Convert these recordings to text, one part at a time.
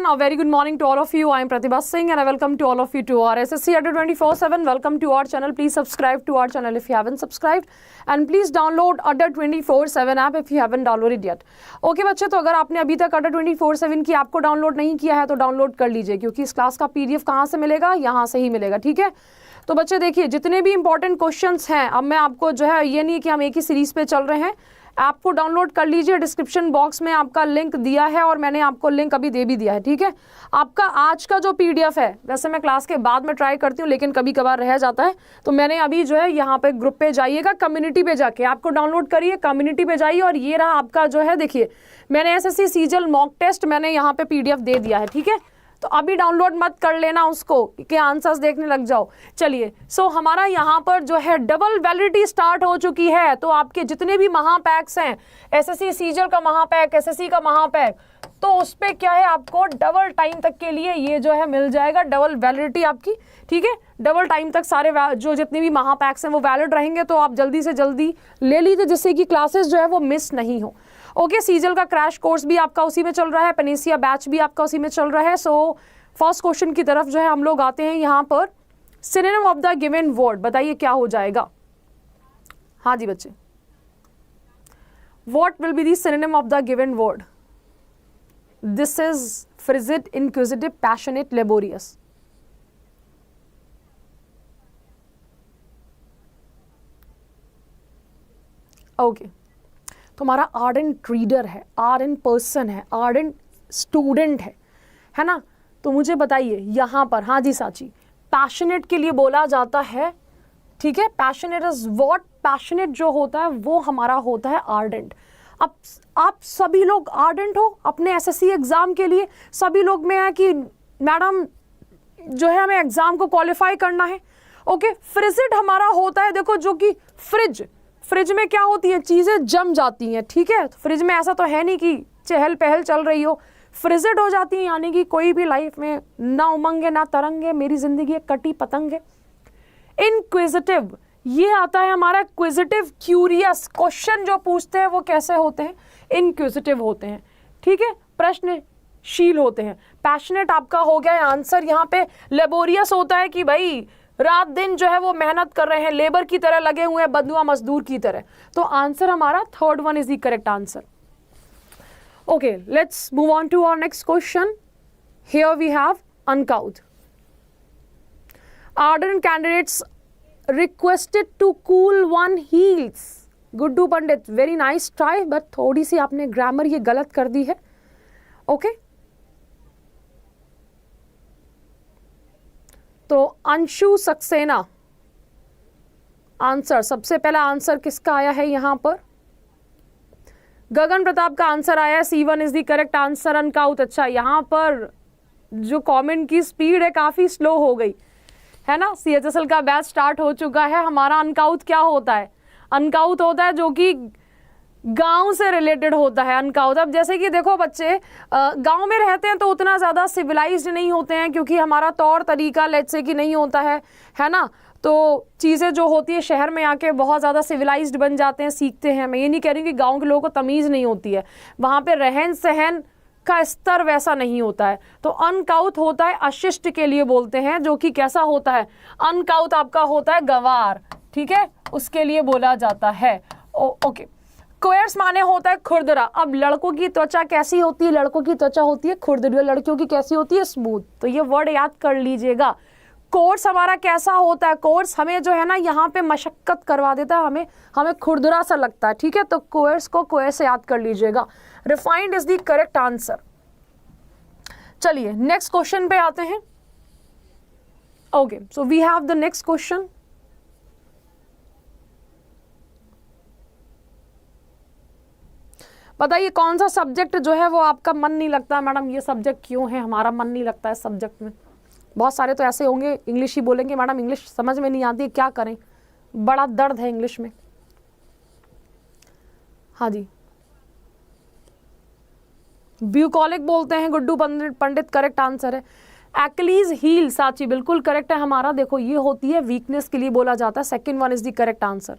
everyone, a very good morning to all of you. I am Pratibha Singh and I welcome to all of you to our SSC Adda 24/7. Welcome to our channel. Please subscribe to our channel if you haven't subscribed and please download Adda 24/7 app if you haven't downloaded yet. Okay बच्चे, तो अगर आपने अभी तक Adda 24/7 की app को download नहीं किया है तो डाउनलोड कर लीजिए, क्योंकि इस क्लास का PDF कहाँ से मिलेगा, यहाँ से ही मिलेगा। ठीक है, तो बच्चे देखिए जितने भी इंपॉर्टेंट क्वेश्चंस हैं, अब मैं आपको जो है ये नहीं कि हम एक ही सीरीज पे चल रहे हैं, ऐप को डाउनलोड कर लीजिए। डिस्क्रिप्शन बॉक्स में आपका लिंक दिया है और मैंने आपको लिंक अभी दे भी दिया है। ठीक है, आपका आज का जो PDF है, वैसे मैं क्लास के बाद में ट्राई करती हूँ लेकिन कभी कभार रह जाता है, तो मैंने अभी जो है यहाँ पे ग्रुप पे जाइएगा, कम्युनिटी पे जाके ऐप को डाउनलोड करिए, कम्युनिटी पे जाइए और ये रहा आपका जो है, देखिए मैंने SSC सीजल मॉक टेस्ट मैंने यहाँ पे PDF दे दिया है। ठीक है, तो अभी डाउनलोड मत कर लेना उसको कि आंसर्स देखने लग जाओ। चलिए, सो हमारा यहाँ पर जो है डबल वैलिडिटी स्टार्ट हो चुकी है, तो आपके जितने भी महापैक्स हैं, SSC सीजल का महापैक, SSC का महापैक, तो उस पर क्या है, आपको डबल टाइम तक के लिए ये जो है मिल जाएगा, डबल वैलिडिटी आपकी। ठीक है, डबल टाइम तक सारे जो जितने भी महापैक्स हैं वो वैलिड रहेंगे, तो आप जल्दी से जल्दी ले लीजिए जिससे कि क्लासेस जो है वो मिस नहीं हो। ओके, सीजल का क्रैश कोर्स भी आपका उसी में चल रहा है, पेनेसिया बैच भी आपका उसी में चल रहा है। सो फर्स्ट क्वेश्चन की तरफ जो है हम लोग आते हैं यहाँ पर। Synonym of the given word बताइए क्या हो जाएगा। हाँ जी बच्चे, what will be the synonym of the given word? This is frigid, inquisitive, passionate, laborious. Okay, तो हमारा आर्डेंट रीडर है, आर्डेंट पर्सन है, आर्डेंट स्टूडेंट है ना। तो मुझे बताइए यहाँ पर, हाँ जी साची, पैशनेट के लिए बोला जाता है। ठीक है, पैशनेट इज व्हाट, पैशनेट जो होता है वो हमारा होता है आर्डेंट। अब आप सभी लोग आर्डेंट हो अपने SSC एग्जाम के लिए, सभी लोग में है कि मैडम जो है हमें एग्जाम को क्वालिफाई करना है। ओके, फ्रिजिड हमारा होता है, देखो जो कि फ्रिज में क्या होती है, चीजें जम जाती हैं। ठीक है, फ्रिज में ऐसा तो है नहीं कि चहल पहल चल रही हो, फ्रिजिड हो जाती है, यानी कि कोई भी लाइफ में ना उमंग है ना तरंग है, मेरी जिंदगी एक कटी पतंग है। इनक्विजिटिव, ये आता है हमारा क्विजिटिव, क्यूरियस, क्वेश्चन जो पूछते हैं वो कैसे होते हैं, इनक्विजिटिव होते हैं। ठीक है, प्रश्नशील होते हैं। पैशनेट आपका हो गया आंसर यहाँ पे। लेबोरियस होता है कि भाई रात दिन जो है वो मेहनत कर रहे हैं, लेबर की तरह लगे हुए हैं, बंधुआ मजदूर की तरह। तो आंसर हमारा third one is the correct answer. Okay, let's move on to our next question. Here we have uncouth. Ardent candidates requested to cool one heels. Guddu Pandit, very nice try, but थोड़ी सी आपने grammar ये गलत कर दी है। Okay? तो Anshu Saxena answer, सबसे पहला answer किसका आया है यहाँ पर? गगन प्रताप का आंसर आया है, C1 is the correct answer. अनकाउथ, अच्छा यहाँ पर जो कमेंट की स्पीड है काफी स्लो हो गई है ना। CHSL का बैच स्टार्ट हो चुका है। हमारा अनकाउथ क्या होता है? अनकाउथ होता है जो कि गांव से रिलेटेड होता है। अनकाउथ, अब जैसे कि देखो बच्चे गांव में रहते हैं तो उतना ज़्यादा सिविलाइज्ड नहीं होते हैं, क्योंकि हमारा तौर तरीका लेट्स से कि नहीं होता है ना। तो चीज़ें जो होती है शहर में आके बहुत ज़्यादा सिविलाइज्ड बन जाते हैं, सीखते हैं। मैं ये नहीं कह रही कि गांव के लोगों को तमीज़ नहीं होती है, वहाँ पे रहन सहन का स्तर वैसा नहीं होता है। तो अनकाउथ होता है अशिष्ट के लिए बोलते हैं, जो कि कैसा होता है? अनकाउथ आपका होता है गवार। ठीक है, उसके लिए बोला जाता है। ओके, कोयर्स माने होता है खुरदरा। अब लड़कों की त्वचा कैसी होती है? लड़कों की त्वचा होती है खुरदरी, लड़कियों की कैसी होती है? स्मूथ। तो ये वर्ड याद कर लीजिएगा। कोर्स हमारा कैसा होता है? कोर्स हमें जो है ना यहाँ पे मशक्कत करवा देता है, हमें खुरदरा सा लगता है। ठीक है, तो कोर्स को कोर्स से याद कर लीजिएगा। Refined is the correct answer. चलिए नेक्स्ट क्वेश्चन पे आते हैं। Okay, so we have the next question. बताइए कौन सा सब्जेक्ट जो है वो आपका मन नहीं लगता? मैडम ये सब्जेक्ट क्यों है हमारा मन नहीं लगता है सब्जेक्ट में? बहुत सारे तो ऐसे होंगे इंग्लिश ही बोलेंगे, मैडम इंग्लिश समझ में नहीं आती, क्या करें, बड़ा दर्द है इंग्लिश में। हाँ जी, ब्यूकॉलिक बोलते हैं गुड्डू पंडित, करेक्ट आंसर है। एक्लीज हील, साची बिल्कुल करेक्ट है हमारा। देखो ये होती है वीकनेस के लिए बोला जाता है, second one is the correct answer,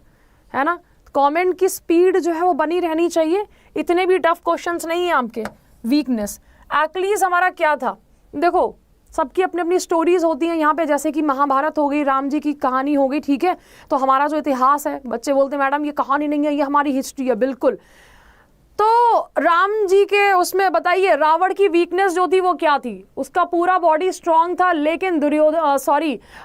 है ना। कमेंट की स्पीड जो है वो बनी रहनी चाहिए, इतने भी टफ क्वेश्चंस नहीं है आपके। वीकनेस, एक्लीज हमारा क्या था? देखो सबकी अपनी अपनी स्टोरीज होती हैं यहाँ पे, जैसे कि महाभारत हो गई, राम जी की कहानी हो गई, ठीक है। तो हमारा जो इतिहास है, बच्चे बोलते हैं मैडम ये कहानी नहीं है, ये हमारी हिस्ट्री है। बिल्कुल। तो राम जी के उसमें बताइए रावण की वीकनेस जो थी वो क्या थी? उसका पूरा बॉडी स्ट्रांग था, लेकिन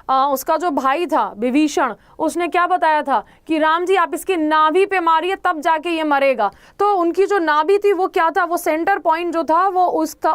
उसका जो भाई था विभीषण, उसने क्या बताया था कि राम जी आप इसकी नाभि पे मारिए तब जाके ये मरेगा। तो उनकी जो नाभि थी वो क्या था? वो सेंटर पॉइंट जो था वो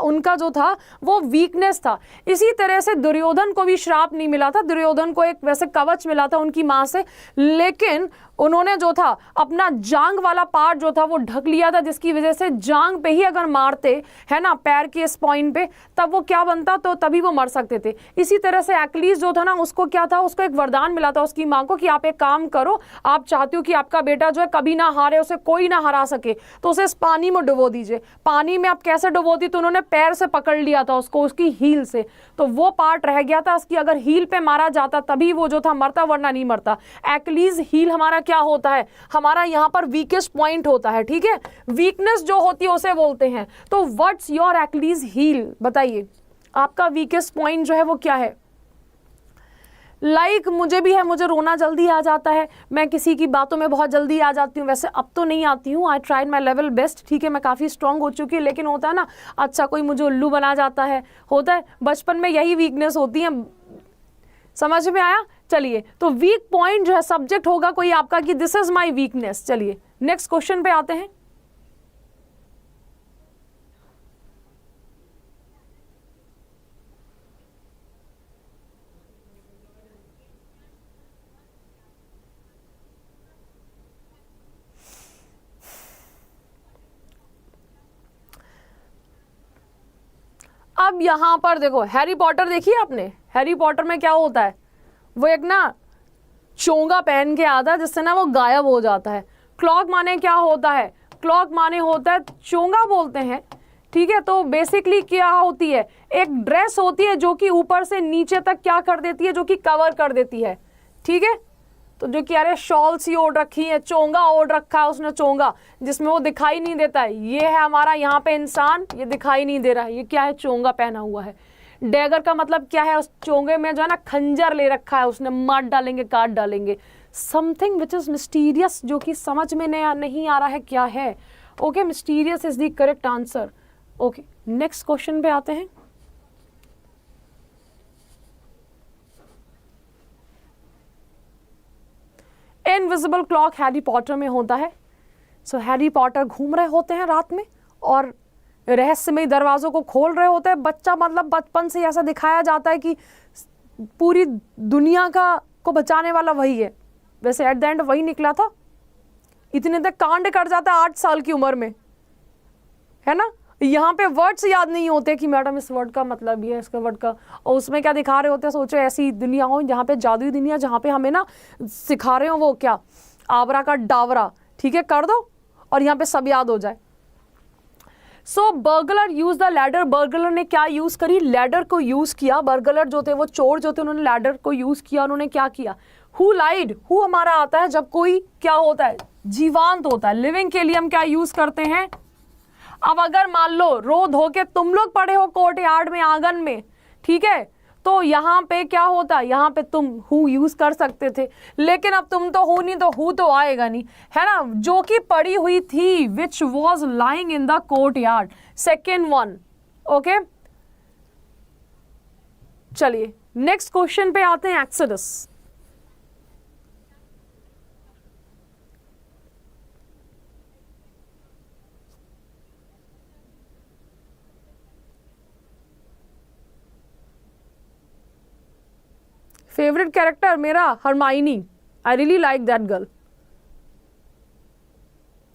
उनका जो था वो वीकनेस था। इसी तरह से दुर्योधन को भी श्राप नहीं मिला था, दुर्योधन को एक वैसे कवच मिला था उनकी माँ से, लेकिन उन्होंने जो था अपना जांग वाला पार्ट जो था वो ढक लिया था, जिसकी वजह से जांग पे ही अगर मारते है ना, पैर के इस पॉइंट पे, तब वो क्या बनता, तो तभी वो मर सकते थे। इसी तरह से एक्लीज जो था ना, उसको क्या था, उसको एक वरदान मिला था उसकी माँ को कि आप एक काम करो, आप चाहती हो कि आपका बेटा जो है कभी ना हारे, उसे कोई ना हरा सके, तो उसे इस पानी में डुबो दीजिए। पानी में आप कैसे डुबोती? तो उन्होंने पैर से पकड़ लिया था उसको, उसकी हील से, तो वो पार्ट रह गया था उसकी, अगर हील पे मारा जाता तभी वो जो था मरता, वरना नहीं मरता। एक्लीज हील हमारा क्या होता है? हमारा यहाँ पर वीकेस्ट पॉइंट होता है, ठीक है। वीकनेस जो होती है उसे बोलते हैं। तो व्हाट्स योर एक्लीज हील? बताइए आपका वीकेस्ट पॉइंट जो है वो क्या है? मुझे भी है, मुझे रोना जल्दी आ जाता है, मैं किसी की बातों में बहुत जल्दी आ जाती हूँ, वैसे अब तो नहीं आती हूँ, I tried my level best, ठीक है, मैं काफ़ी स्ट्रांग हो चुकी है, लेकिन होता है ना, अच्छा कोई मुझे उल्लू बना जाता है, होता है, बचपन में यही वीकनेस होती है। समझ में आया? चलिए, तो वीक पॉइंट जो है सब्जेक्ट होगा कोई आपका कि दिस इज माई वीकनेस। चलिए नेक्स्ट क्वेश्चन पे आते हैं। अब यहां पर देखो, हैरी पॉटर देखिए आपने, हैरी पॉटर में क्या होता है, वो एक ना चोंगा पहन के आता है जिससे ना वो गायब हो जाता है। क्लॉक माने क्या होता है? क्लॉक माने होता है चोंगा बोलते हैं, ठीक है। तो बेसिकली क्या होती है? एक ड्रेस होती है जो कि ऊपर से नीचे तक क्या कर देती है, जो कि कवर कर देती है, ठीक है। तो जो कि अरे शॉल सी ओढ़ रखी है, चोंगा ओढ़ रखा है उसने, चोंगा जिसमें वो दिखाई नहीं देता है। ये है हमारा यहाँ पे इंसान, ये दिखाई नहीं दे रहा है, ये क्या है? चोंगा पहना हुआ है। डैगर का मतलब क्या है? उस चोंगे में जो है ना खंजर ले रखा है उसने, मार डालेंगे, काट डालेंगे। समथिंग विच इज मिस्टीरियस, जो कि समझ में नहीं आ रहा है क्या है। Okay, mysterious is the correct answer. Okay, next question पे आते हैं। इनविजिबल क्लॉक हैरी पॉटर में होता है। सो हैरी पॉटर घूम रहे होते हैं रात में और रहस्यमय दरवाजों को खोल रहे होते हैं। बच्चा मतलब बचपन से ऐसा दिखाया जाता है कि पूरी दुनिया को बचाने वाला वही है, वैसे एट द एंड वही निकला था। इतने तक कांड कर जाता है 8 साल की उम्र में, है ना। यहाँ पे वर्ड्स याद नहीं होते कि मैडम इस वर्ड का मतलब ये है, इसका वर्ड का, और उसमें क्या दिखा रहे होते हैं। सोचो ऐसी दुनिया हो जहाँ पे जादुई दुनिया, जहाँ पे हमें ना सिखा रहे हो वो क्या, आबरा का डावरा, ठीक है, कर दो और यहाँ पे सब याद हो जाए। So burglar use the ladder. Burglar ने क्या यूज करी? लैडर को यूज किया। बर्गलर जो थे, वो चोर जो थे, उन्होंने लैडर को यूज किया। उन्होंने क्या किया? Who light. हु हमारा आता है जब कोई क्या होता है, जीवांत होता है। लिविंग के लिए हम क्या यूज करते हैं? अब अगर मान लो रो धो के तुम लोग पड़े हो कोर्ट यार्ड में, आंगन में, ठीक है, तो यहाँ पे क्या होता है, यहाँ पे तुम हु यूज कर सकते थे, लेकिन अब तुम तो हु नहीं, तो हु तो आएगा नहीं, है ना। जो कि पड़ी हुई थी, which was lying in the courtyard, second one. Okay, चलिए नेक्स्ट क्वेश्चन पे आते हैं। एक्सोडस। फेवरेट कैरेक्टर मेरा Hermione, I really like that girl.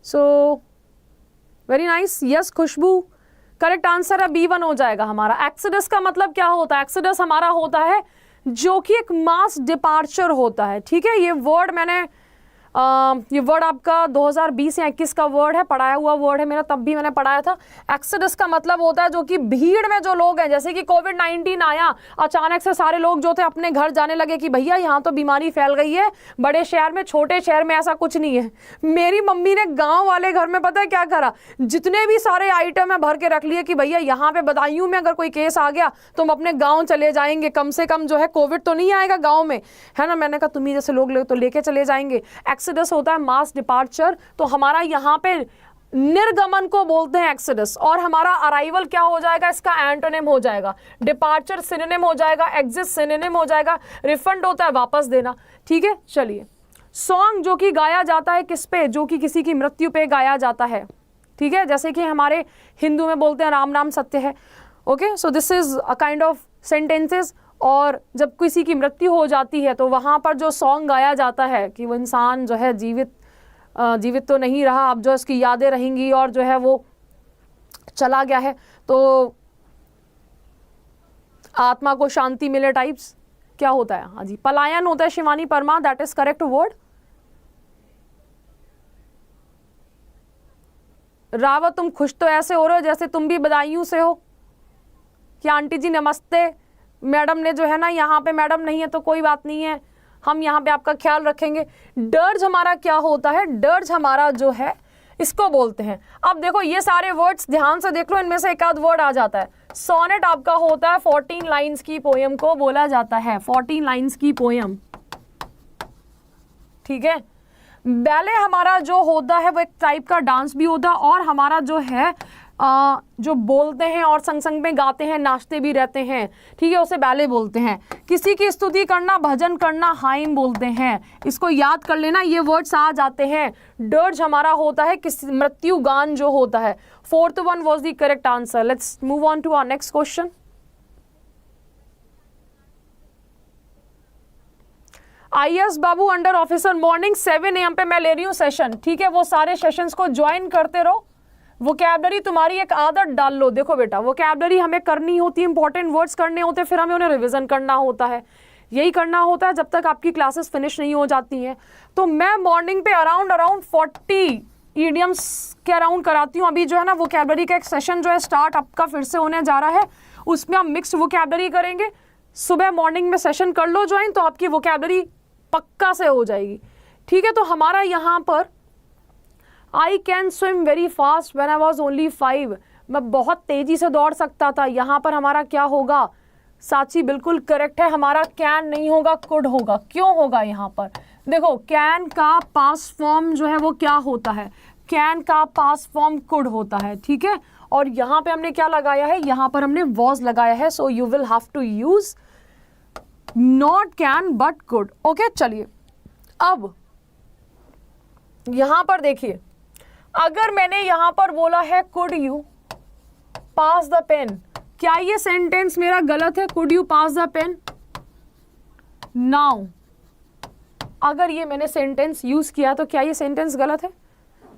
So very nice, yes Khushboo, correct answer है, B1 हो जाएगा हमारा। एक्सोडस का मतलब क्या होता है? एक्सोडस हमारा होता है जो कि एक मास डिपार्चर होता है, ठीक है। ये वर्ड मैंने ये वर्ड आपका 2020 या 21 का वर्ड है, पढ़ाया हुआ वर्ड है मेरा, तब भी मैंने पढ़ाया था। एक्सोडस का मतलब होता है जो कि भीड़ में जो लोग हैं, जैसे कि कोविड-19 आया, अचानक से सारे लोग जो थे अपने घर जाने लगे कि भैया यहाँ तो बीमारी फैल गई है। बड़े शहर में, छोटे शहर में ऐसा कुछ नहीं है। मेरी मम्मी ने गाँव वाले घर में पता है क्या करा, जितने भी सारे आइटम है भर के रख लिए कि भैया यहाँ पे बदायूं में अगर कोई केस आ गया तो हम अपने गाँव चले जाएंगे, कम से कम जो है कोविड तो नहीं आएगा गाँव में, है ना। मैंने कहा तुम्ही जैसे लोग तो लेके चले जाएंगे। एक्सोडस होता है मास डिपार्चर, तो हमारा यहाँ पे निर्गमन को बोलते हैं एक्सोडस, और हमारा अराइवल क्या हो जाएगा, इसका एंटोनिम हो जाएगा। डिपार्चर सिनोनिम हो जाएगा, एग्जिट सिनोनिम हो जाएगा, रिफंड होता है वापस देना, ठीक है। चलिए, सॉन्ग जो कि गाया जाता है किस पे, जो कि किसी की मृत्यु पे गाया जाता है, ठीक है। जैसे कि हमारे हिंदू में बोलते हैं राम नाम सत्य है, okay. So this is a kind of sentences. और जब किसी की मृत्यु हो जाती है तो वहाँ पर जो सॉन्ग गाया जाता है कि वो इंसान जो है जीवित तो नहीं रहा, अब जो इसकी यादें रहेंगी और जो है वो चला गया है, तो आत्मा को शांति मिले टाइप्स क्या होता है, हाँ जी, पलायन होता है Shivani Parma, that is correct word. Rawat, तुम खुश तो ऐसे हो रहे हो जैसे तुम भी बदायूं से हो। क्या आंटी जी नमस्ते, मैडम ने जो है ना, यहाँ पे मैडम नहीं है तो कोई बात नहीं है, हम यहाँ पे आपका ख्याल रखेंगे। डर्ज हमारा क्या होता है, डर्ज हमारा जो है इसको बोलते हैं। अब देखो ये सारे वर्ड्स ध्यान से देख लो, इनमें से एक आध वर्ड आ जाता है। सोनेट आपका होता है 14 लाइन्स की पोयम को बोला जाता है, 14 लाइन्स की पोयम, ठीक है। बैले हमारा जो होता है वो एक टाइप का डांस भी होता है, और हमारा जो है जो बोलते हैं और संग संग में गाते हैं, नाचते भी रहते हैं, ठीक है, उसे बैले बोलते हैं। किसी की स्तुति करना, भजन करना हाइम बोलते हैं। इसको याद कर लेना, ये वर्ड्स आ जाते हैं। डर्ज हमारा होता है किस मृत्यु गान जो होता है। Fourth one was the correct answer. Let's move on to our next question. IAS बाबू अंडर ऑफिसर, मॉर्निंग 7 AM पे मैं ले रही हूँ सेशन, ठीक है। वो सारे सेशंस को ज्वाइन करते रहो। वोकैबलरी तुम्हारी एक आदत डाल लो। देखो बेटा, वोकैबलरी हमें करनी होती है, इंपॉर्टेंट वर्ड्स करने होते हैं, फिर हमें उन्हें रिवीजन करना होता है, यही करना होता है जब तक आपकी क्लासेस फिनिश नहीं हो जाती हैं। तो मैं मॉर्निंग पे अराउंड 40 ईडियम्स के अराउंड कराती हूँ। अभी जो है ना वोकैबलरी का एक सेशन जो है स्टार्ट आपका फिर से होने जा रहा है, उसमें हम मिक्स्ड वोकैबलरी करेंगे। सुबह मॉर्निंग में सेशन कर लो ज्वाइन, तो आपकी वोकैबलरी पक्का से हो जाएगी, ठीक है। तो हमारा यहाँ पर I can swim very fast when I was only 5, मैं बहुत तेजी से दौड़ सकता था। यहाँ पर हमारा क्या होगा, साची बिल्कुल करेक्ट है, हमारा कैन नहीं होगा, कुड होगा। क्यों होगा यहाँ पर, देखो कैन का पास्ट फॉर्म जो है वो क्या होता है, कैन का पास्ट फॉर्म कुड होता है, ठीक है। और यहाँ पे हमने क्या लगाया है, यहाँ पर हमने वॉज लगाया है, so you will have to use not can but could, okay. चलिए, अब यहां पर देखिए, अगर मैंने यहां पर बोला है could you pass the pen, क्या ये सेंटेंस मेरा गलत है, could you pass the pen. Now अगर ये मैंने सेंटेंस यूज किया तो क्या ये सेंटेंस गलत है।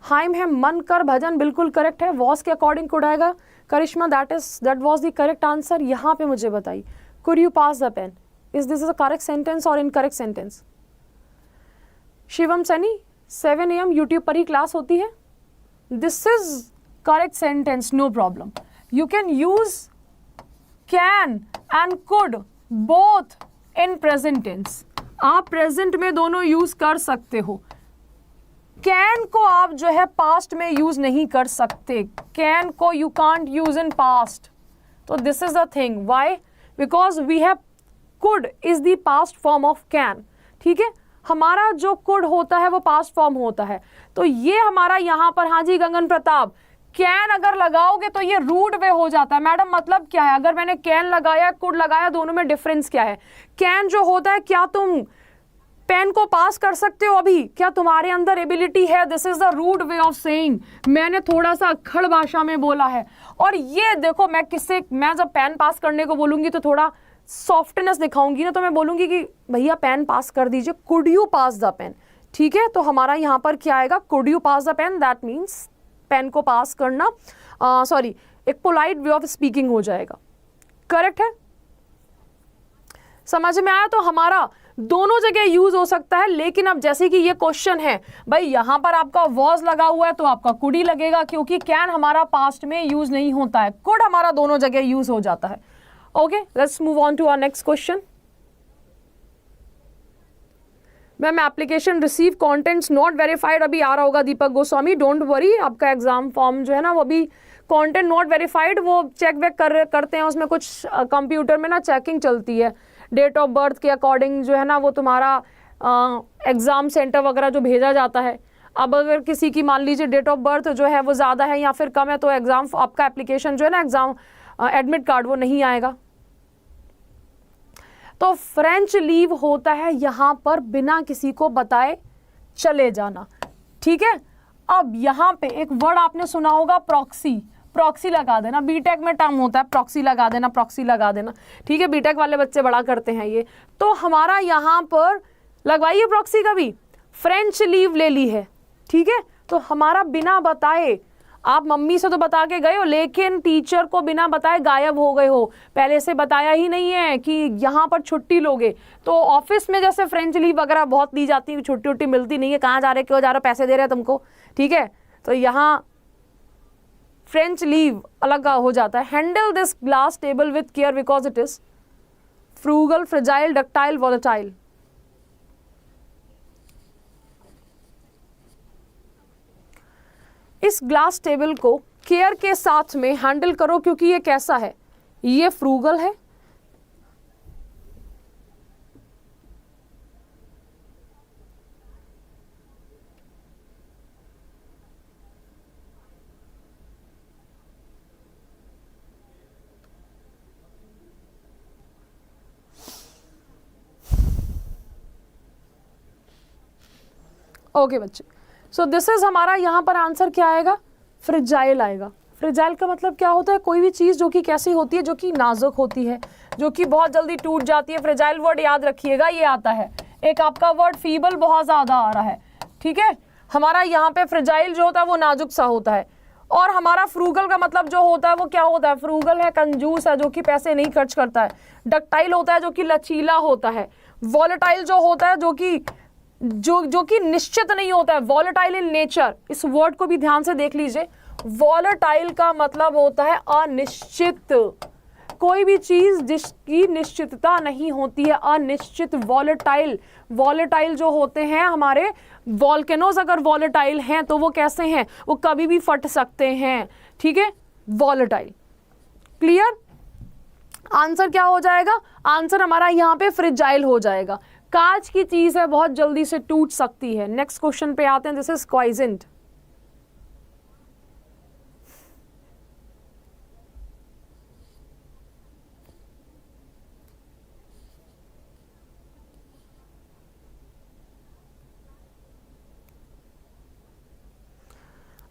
हाइम है मन कर भजन बिल्कुल करेक्ट है, वॉज के अकॉर्डिंग कुड आएगा। Karishma, that was the correct answer. यहां पे मुझे बताइए, could you pass the pen, is this a correct sentence और incorrect sentence. Shivam Sunny, 7 AM YouTube पर ही क्लास होती है। This is correct sentence, no problem. You can use can and could both in present tense, आप present में दोनों use कर सकते हो। कैन को आप जो है पास्ट में यूज नहीं कर सकते, कैन को you can't use in past. तो this is the thing, why, because we have could is the past form of can, ठीक है। हमारा जो कुड होता है वो पास्ट फॉर्म होता है। तो ये हमारा यहाँ पर, हाँ जी गगन प्रताप, कैन अगर लगाओगे तो ये रूड वे हो जाता है। मैडम मतलब क्या है, अगर मैंने कैन लगाया कुड लगाया, दोनों में डिफरेंस क्या है। कैन जो होता है, क्या तुम पेन को पास कर सकते हो अभी, क्या तुम्हारे अंदर एबिलिटी है, this is the rude way of saying. मैंने थोड़ा सा अक्खड़ भाषा में बोला है। और ये देखो, मैं जब पेन पास करने को बोलूंगी तो थोड़ा सॉफ्टनेस दिखाऊंगी ना, तो मैं बोलूंगी कि भैया पेन पास कर दीजिए, could you pass the pen, ठीक है। तो हमारा यहाँ पर क्या आएगा, could you pass the pen, that means pen को पास करना, सॉरी एक पोलाइट वे ऑफ स्पीकिंग हो जाएगा, करेक्ट है। समझ में आया। तो हमारा दोनों जगह यूज हो सकता है, लेकिन अब जैसे कि ये क्वेश्चन है भाई, यहां पर आपका वॉज लगा हुआ है तो आपका कुड ही लगेगा, क्योंकि कैन हमारा पास्ट में यूज नहीं होता है, कुड हमारा दोनों जगह यूज हो जाता है। Okay, let's move on to our next question. Ma'am application receive contents not verified, अभी आ रहा होगा दीपक गोस्वामी, डोंट वरी, आपका एग्जाम फॉर्म जो है ना वो अभी कंटेंट नॉट वेरीफाइड वो चेक वेक करते हैं, उसमें कुछ कंप्यूटर में ना चेकिंग चलती है, डेट ऑफ बर्थ के अकॉर्डिंग जो है ना वो तुम्हारा एग्ज़ाम सेंटर वगैरह जो भेजा जाता है। अब अगर किसी की मान लीजिए डेट ऑफ बर्थ जो है वो ज़्यादा है या फिर कम है तो एग्ज़ाम आपका एप्लीकेशन जो है ना एग्ज़ाम एडमिट कार्ड वो नहीं आएगा। तो फ्रेंच लीव होता है यहाँ पर बिना किसी को बताए चले जाना, ठीक है। अब यहाँ पे एक वर्ड आपने सुना होगा प्रॉक्सी, प्रॉक्सी लगा देना, बीटेक में टर्म होता है प्रॉक्सी लगा देना, प्रॉक्सी लगा देना, ठीक है, बीटेक वाले बच्चे बड़ा करते हैं ये। तो हमारा यहाँ पर लगवाइए प्रॉक्सी का भी, फ्रेंच लीव ले ली है, ठीक है। तो हमारा बिना बताए, आप मम्मी से तो बता के गए हो लेकिन टीचर को बिना बताए गायब हो गए हो, पहले से बताया ही नहीं है कि यहाँ पर छुट्टी लोगे। तो ऑफिस में जैसे फ्रेंच लीव वगैरह बहुत दी जाती है, छुट्टी उट्टी मिलती नहीं है, कहाँ जा रहे क्यों जा रहे, पैसे दे रहे हैं तुमको, ठीक है। तो यहाँ फ्रेंच लीव अलग हो जाता है। Handle this glass table with care because it is frugal, fragile, ductile, volatile. इस ग्लास टेबल को केयर के साथ में हैंडल करो, क्योंकि ये कैसा है, ये फ्रूगल है, ओके बच्चे। सो दिस इज हमारा यहाँ पर आंसर क्या आएगा, फ्रिजाइल आएगा। फ्रिजाइल का मतलब क्या होता है, कोई भी चीज़ जो कि कैसी होती है, जो कि नाजुक होती है, जो कि बहुत जल्दी टूट जाती है। फ्रिजाइल वर्ड याद रखिएगा, ये आता है। एक आपका वर्ड फीबल बहुत ज़्यादा आ रहा है, ठीक है। हमारा यहाँ पे फ्रिजाइल जो होता है वो नाजुक सा होता है। और हमारा फ्रूगल का मतलब जो होता है वो क्या होता है, फ्रूगल है कंजूस है, जो कि पैसे नहीं खर्च करता है। डक्टाइल होता है जो कि लचीला होता है। वॉलेटाइल जो होता है जो कि निश्चित नहीं होता है, वॉलेटाइल इन नेचर। इस वर्ड को भी ध्यान से देख लीजिए, वॉलेटाइल का मतलब होता है अनिश्चित, कोई भी चीज जिसकी निश्चितता नहीं होती है, अनिश्चित। वॉलेटाइल, वॉलेटाइल जो होते हैं हमारे वॉल्केनोज, अगर वॉलेटाइल हैं तो वो कैसे हैं, वो कभी भी फट सकते हैं, ठीक है, वॉलेटाइल। क्लियर। आंसर क्या हो जाएगा, आंसर हमारा यहाँ पे फ्रिजाइल हो जाएगा। कांच की चीज है, बहुत जल्दी से टूट सकती है। नेक्स्ट क्वेश्चन पे आते हैं, दिस इज क्वाइजेंट।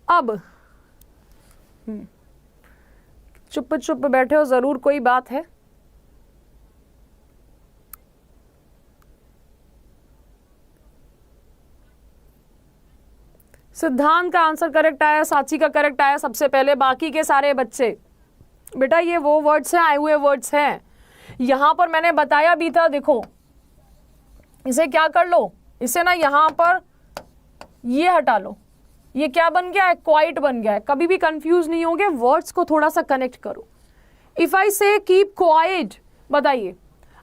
अब चुप चुप बैठे हो, जरूर कोई बात है। सिद्धांत का आंसर करेक्ट आया, साची का करेक्ट आया सबसे पहले, बाकी के सारे बच्चे। बेटा ये वो वर्ड्स हैं, आए हुए वर्ड्स हैं। यहां पर मैंने बताया भी था, देखो इसे क्या कर लो, इसे ना यहां पर ये हटा लो, ये क्या बन गया है, क्वाइट बन गया है। कभी भी कंफ्यूज नहीं होगे, वर्ड्स को थोड़ा सा कनेक्ट करो। इफ आई से कीप क्वाइट, बताइए।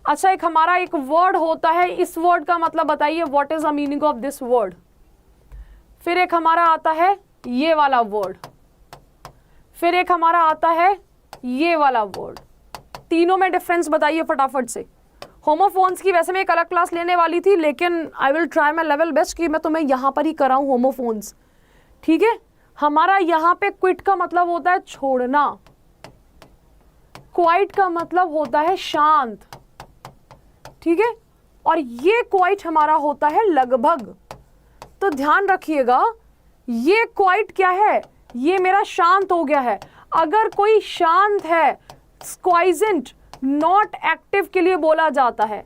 अच्छा, एक हमारा एक वर्ड होता है, इस वर्ड का मतलब बताइए, what is the meaning of this word. फिर एक हमारा आता है ये वाला वर्ड, फिर एक हमारा आता है ये वाला वर्ड। तीनों में डिफरेंस बताइए फटाफट से। होमोफोन्स की वैसे मैं एक अलग क्लास लेने वाली थी, लेकिन I will try my level best कि मैं तुम्हें यहाँ पर ही कराऊँ होमोफोन्स, ठीक है। हमारा यहाँ पे क्विट का मतलब होता है छोड़ना, क्वाइट का मतलब होता है शांत, ठीक है। और ये क्वाइट हमारा होता है लगभग। तो ध्यान रखिएगा, ये क्वाइट क्या है, ये मेरा शांत हो गया है। अगर कोई शांत है, क्वाइजेंट नॉट एक्टिव के लिए बोला जाता है,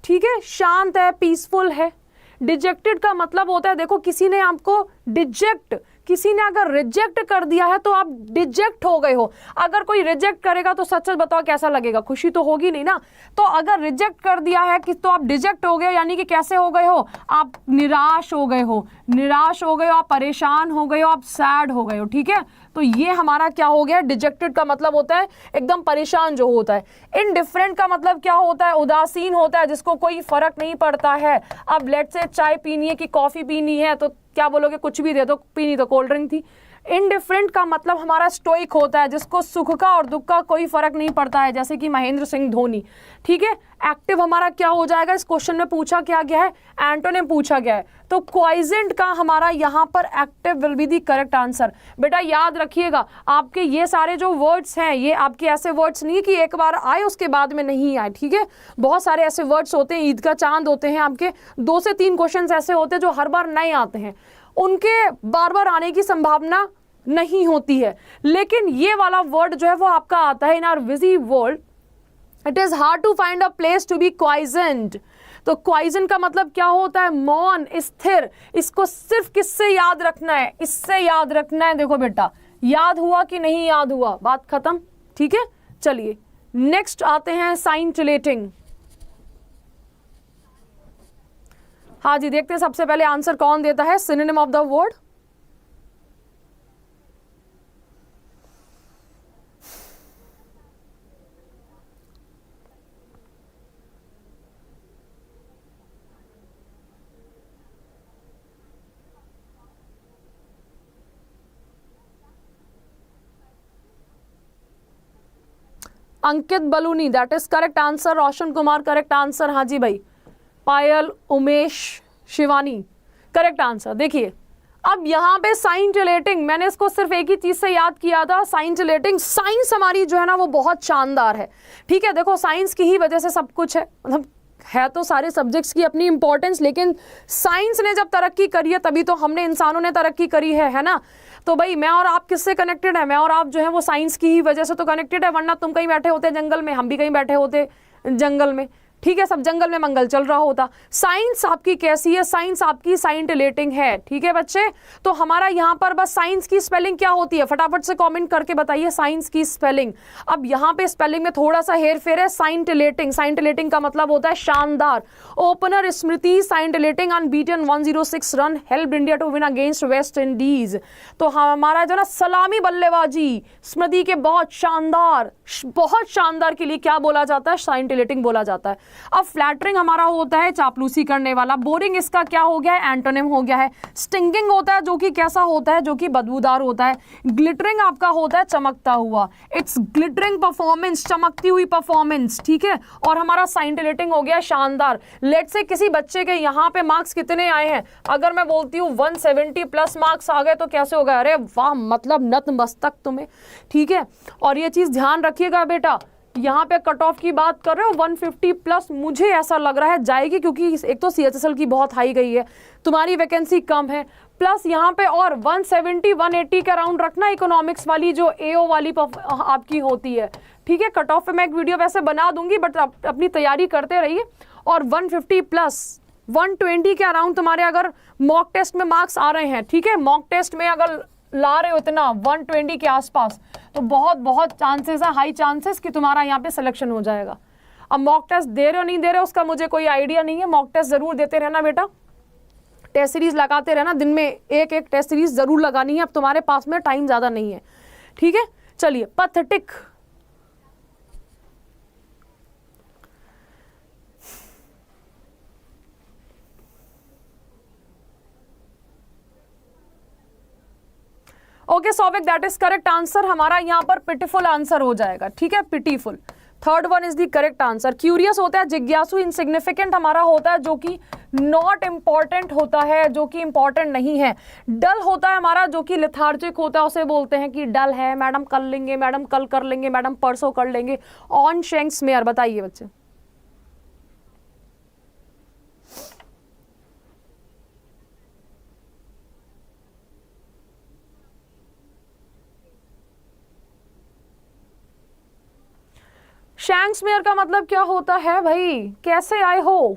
ठीक है, शांत है, पीसफुल है। डिजेक्टेड का मतलब होता है, देखो किसी ने आपको डिजेक्ट, किसी ने अगर रिजेक्ट कर दिया है तो आप डिजेक्ट हो गए हो। अगर कोई रिजेक्ट करेगा तो सच सच बताओ कैसा लगेगा, खुशी तो होगी नहीं ना। तो अगर रिजेक्ट कर दिया है कि तो आप डिजेक्ट हो गए, यानी कि कैसे हो गए हो, आप निराश हो गए हो, निराश हो गए हो, आप परेशान हो गए हो, आप सैड हो गए हो, ठीक है। तो ये हमारा क्या हो गया, डिजेक्टेड का मतलब होता है एकदम परेशान जो होता है। इनडिफरेंट का मतलब क्या होता है, उदासीन होता है, जिसको कोई फर्क नहीं पड़ता है। अब लेट से चाय पीनी है कि कॉफी पीनी है तो क्या बोलोगे, कुछ भी दे दो, पीनी तो कोल्ड ड्रिंक थी। इनडिफरेंट का मतलब हमारा स्टोइक होता है, जिसको सुख का और दुख का कोई फर्क नहीं पड़ता है, जैसे कि महेंद्र सिंह धोनी, ठीक है। एक्टिव हमारा क्या हो जाएगा, इस क्वेश्चन में पूछा क्या गया है, एंटोनिम पूछा गया है, तो क्वाइजेंट का हमारा यहाँ पर active will be the correct answer. बेटा याद रखिएगा, आपके ये सारे जो वर्ड्स हैं ये आपके ऐसे वर्ड्स नहीं कि एक बार आए उसके बाद में नहीं आए, ठीक है। बहुत सारे ऐसे वर्ड्स होते हैं, ईद का चांद होते हैं, आपके 2 से 3 क्वेश्चन ऐसे होते हैं जो हर बार नए आते हैं, उनके बार बार आने की संभावना नहीं होती है। लेकिन ये वाला वर्ड जो है वो आपका आता है in our busy world, it is hard to find a place to be quiescent. तो क्वाइजेंट का मतलब क्या होता है, मौन, स्थिर। इसको सिर्फ किससे याद रखना है, इससे याद रखना है। देखो बेटा, याद हुआ कि नहीं याद हुआ, बात खत्म, ठीक है। चलिए नेक्स्ट आते हैं साइंटिलेटिंग। हाँ जी, देखते हैं सबसे पहले आंसर कौन देता है, synonym of the word. Ankit Baluni, that is correct answer. Roshan Kumar correct answer, हाँ जी भाई। पायल, उमेश, शिवानी करेक्ट आंसर। देखिए अब यहाँ पे साइंटिलेटिंग, मैंने इसको सिर्फ एक ही चीज से याद किया था, साइंटिलेटिंग। साइंस हमारी जो है ना वो बहुत शानदार है, ठीक है। देखो साइंस की ही वजह से सब कुछ है, मतलब है तो सारे सब्जेक्ट्स की अपनी इंपॉर्टेंस, लेकिन साइंस ने जब तरक्की करी है तभी तो हमने इंसानों ने तरक्की करी है ना। तो भाई मैं और आप किससे कनेक्टेड है, मैं और आप जो है वो साइंस की ही वजह से तो कनेक्टेड है, वरना तुम कहीं बैठे होते जंगल में, हम भी कहीं बैठे होते जंगल में, ठीक है, सब जंगल में मंगल चल रहा होता। साइंस आपकी कैसी है, साइंस आपकी साइंटिलेटिंग है, ठीक है बच्चे। तो हमारा यहाँ पर बस साइंस की स्पेलिंग क्या होती है, फटाफट से कमेंट करके बताइए साइंस की स्पेलिंग। अब यहाँ पे स्पेलिंग में थोड़ा सा हेर फेर है, साइंटिलेटिंग। साइंटिलेटिंग का मतलब होता है शानदार। Opener Smriti scintillating unbeaten 106 run help India to win against West Indies. तो हमारा जो ना सलामी बल्लेबाजी स्मृति के बहुत शानदार के लिए क्या बोला जाता है, साइंटिलेटिंग बोला जाता है। अब फ्लैटरिंग हमारा होता है चापलूसी करने वाला। बोरिंग इसका क्या हो गया है, एंटोनिम हो गया है। स्टिंगिंग होता है जो कि कैसा होता है, जो कि बदबूदार होता है। ग्लिटरिंग आपका होता है चमकता हुआ, इट्स ग्लिटरिंग परफॉर्मेंस, चमकती हुई परफॉर्मेंस, ठीक है। और हमारा साइंटिलेटिंग हो गया शानदार। लेट से किसी बच्चे के यहाँ पे मार्क्स कितने आए हैं, अगर मैं बोलती हूँ 170 प्लस मार्क्स आ गए तो कैसे हो गए, अरे वाह, मतलब नतमस्तक तुम्हें, ठीक है। और ये चीज ध्यान रखिएगा बेटा, यहाँ पे कट ऑफ की बात कर रहे हो 150 प्लस, मुझे ऐसा लग रहा है जाएगी, क्योंकि एक तो CHSL की बहुत हाई गई है, तुम्हारी वैकेंसी कम है, प्लस यहाँ पे और 170 180 के अराउंड रखना। इकोनॉमिक्स वाली जो AO वाली आपकी होती है, ठीक है। कट ऑफ पे मैं एक वीडियो वैसे बना दूंगी, बट अपनी तैयारी करते रहिए। और 150 प्लस 120 के अराउंड तुम्हारे अगर मॉक टेस्ट में मार्क्स आ रहे हैं, ठीक है, मॉक टेस्ट में अगर ला रहे हो इतना 120 के आसपास, तो बहुत चांसेस है, हाई चांसेस कि तुम्हारा यहाँ पे सिलेक्शन हो जाएगा। अब मॉक टेस्ट दे रहे हो नहीं दे रहे हो उसका मुझे कोई आइडिया नहीं है, मॉक टेस्ट जरूर देते रहना बेटा, टेस्ट सीरीज लगाते रहना, दिन में एक टेस्ट सीरीज जरूर लगानी है। अब तुम्हारे पास में टाइम ज्यादा नहीं है, ठीक है। चलिए pathetic, okay Souvik, that is correct answer. हमारा यहाँ पर पिटीफुल आंसर हो जाएगा, ठीक है, pitiful. Third one is the correct answer. Curious होता है जिज्ञासु। इनसिग्निफिकेंट हमारा होता है जो कि नॉट इम्पॉर्टेंट होता है, जो कि इंपॉर्टेंट नहीं है। डल होता है हमारा जो कि लेथार्जिक होता है, उसे बोलते हैं कि डल है, मैडम कर लेंगे, मैडम कल कर लेंगे, मैडम परसों कर लेंगे। ऑन शेंक्स मेयर, बताइए बच्चे। शैंक्समेयर का मतलब क्या होता है भाई, कैसे आए हो?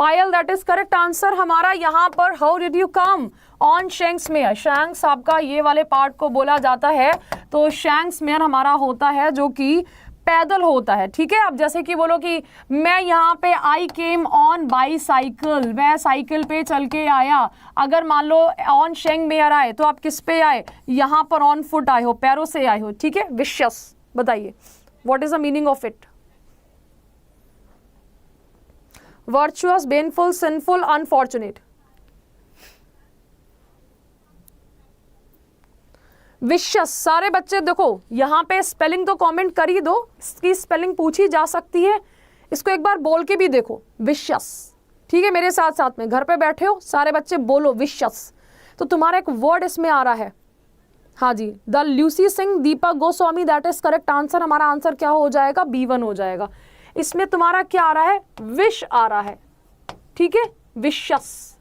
पायल, दैट इज करेक्ट आंसर हमारा यहाँ पर। How did you come on shanks mayor, shanks आपका ये वाले पार्ट को बोला जाता है, तो शैंक्स मेयर हमारा होता है जो कि पैदल होता है, ठीक है। अब जैसे कि बोलो कि मैं यहाँ पे आई केम ऑन बाईसाइकिल, मैं साइकिल पे चल के आया। अगर मान लो ऑन शेंग मेयर आए तो आप किस पे आए, यहाँ पर ऑन फुट आए हो, पैरों से आए हो, ठीक है। विशियस, बताइए what is the meaning of it. Virtuous, baneful, sinful, unfortunate. Vicious, सारे बच्चे देखो यहाँ पे स्पेलिंग तो कमेंट कर ही दो, इसकी स्पेलिंग पूछी जा सकती है, इसको एक बार बोल के भी देखो, विशियस, ठीक है। मेरे साथ साथ में घर पे बैठे हो सारे बच्चे बोलो विशियस। तो तुम्हारा एक वर्ड इसमें आ रहा है, हाँ जी, the Lucy Singh Deepak Goswami, that is correct answer. हमारा आंसर क्या हो जाएगा, B1 हो जाएगा। इसमें तुम्हारा क्या आ रहा है, विश आ रहा है, ठीक है, विशियस,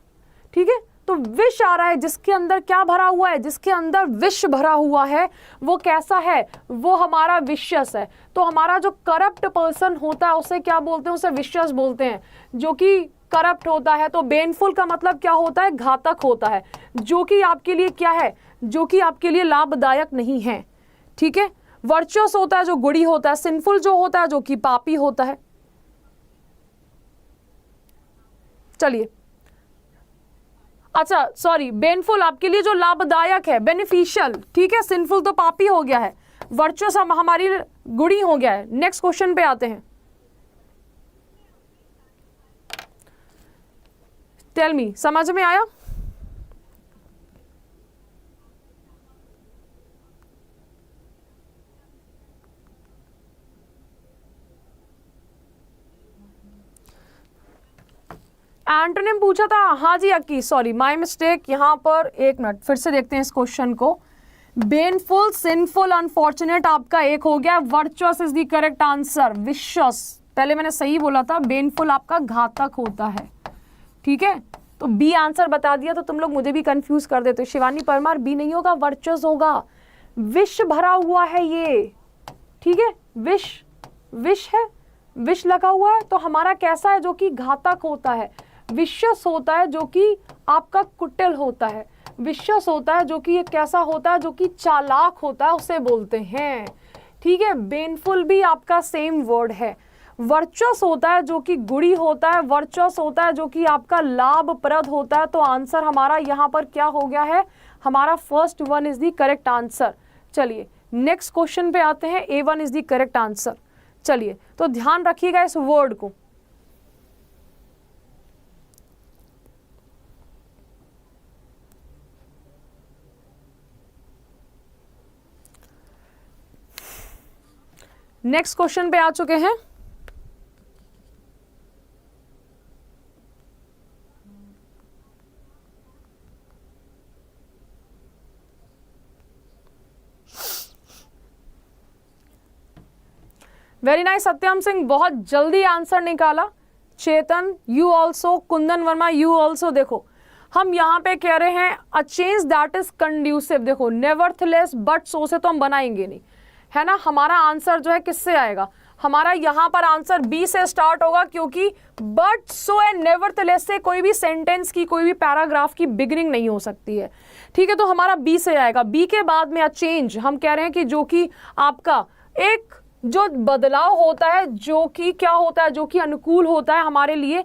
ठीक है। तो विश आ रहा है, जिसके अंदर क्या भरा हुआ है, जिसके अंदर विश भरा हुआ है वो कैसा है, वो हमारा विशियस है। तो हमारा जो करप्ट पर्सन होता है उसे क्या बोलते हैं, उसे विशियस बोलते हैं, जो कि करप्ट होता है। तो बेनफुल का मतलब क्या होता है, घातक होता है, जो कि आपके लिए क्या है, जो कि आपके लिए लाभदायक नहीं है, ठीक है। वर्चुअस होता है जो गुड़ी होता है, सिंफुल जो होता है जो कि पापी होता है। चलिए, अच्छा सॉरी, बेनफुल आपके लिए जो लाभदायक है, बेनिफिशियल, ठीक है। सिंफुल तो पापी हो गया है, वर्चुअस हमारी गुड़ी हो गया है। नेक्स्ट क्वेश्चन पे आते हैं। टेल मी, समझ में आया। एंटोनिम पूछा था, हाँ जी अक्की, सॉरी माय मिस्टेक। यहाँ पर एक मिनट फिर से देखते हैं इस क्वेश्चन को। बेनफुल, सिंफुल, अनफॉर्चुनेट आपका एक हो गया, virtuous is the correct answer. Vicious, पहले मैंने सही बोला था, बेनफुल आपका घातक होता है, ठीक है। तो बी आंसर बता दिया, तो तुम लोग मुझे भी कंफ्यूज कर देते। शिवानी परमार, बी नहीं होगा, वर्चुअस होगा, विश भरा हुआ है ये, ठीक है। विश, विश है, विश लगा हुआ है, तो हमारा कैसा है, जो कि घातक होता है। विशियस होता है जो कि आपका कुटिल होता है, विशियस होता है जो कि ये कैसा होता है, जो कि चालाक होता है, उसे बोलते हैं, ठीक है। बेनफुल भी आपका सेम वर्ड है। वर्चुअस होता है जो कि गुड़ी होता है, वर्चुअस होता है जो कि आपका लाभप्रद होता है। तो आंसर हमारा यहाँ पर क्या हो गया है, हमारा first one is the correct answer. चलिए नेक्स्ट क्वेश्चन पे आते हैं, A1 is the correct answer. चलिए, तो ध्यान रखिएगा इस वर्ड को। नेक्स्ट क्वेश्चन पे आ चुके हैं। वेरी नाइस सत्यम सिंह, बहुत जल्दी आंसर निकाला। Chetan, you also, Kundan Verma, you also. देखो हम यहाँ पे कह रहे हैं a change that is conducive. देखो नेवरथलेस, बट सो से तो हम बनाएंगे नहीं, है ना। हमारा आंसर जो है किससे आएगा, हमारा यहाँ पर आंसर बी से स्टार्ट होगा, क्योंकि बट सो एंड नेवरथलेस से कोई भी सेंटेंस की, कोई भी पैराग्राफ की बिगिनिंग नहीं हो सकती है, ठीक है। तो हमारा बी से आएगा। बी के बाद में अ चेंज हम कह रहे हैं कि जो कि आपका एक जो बदलाव होता है, जो कि क्या होता है, जो कि अनुकूल होता है हमारे लिए।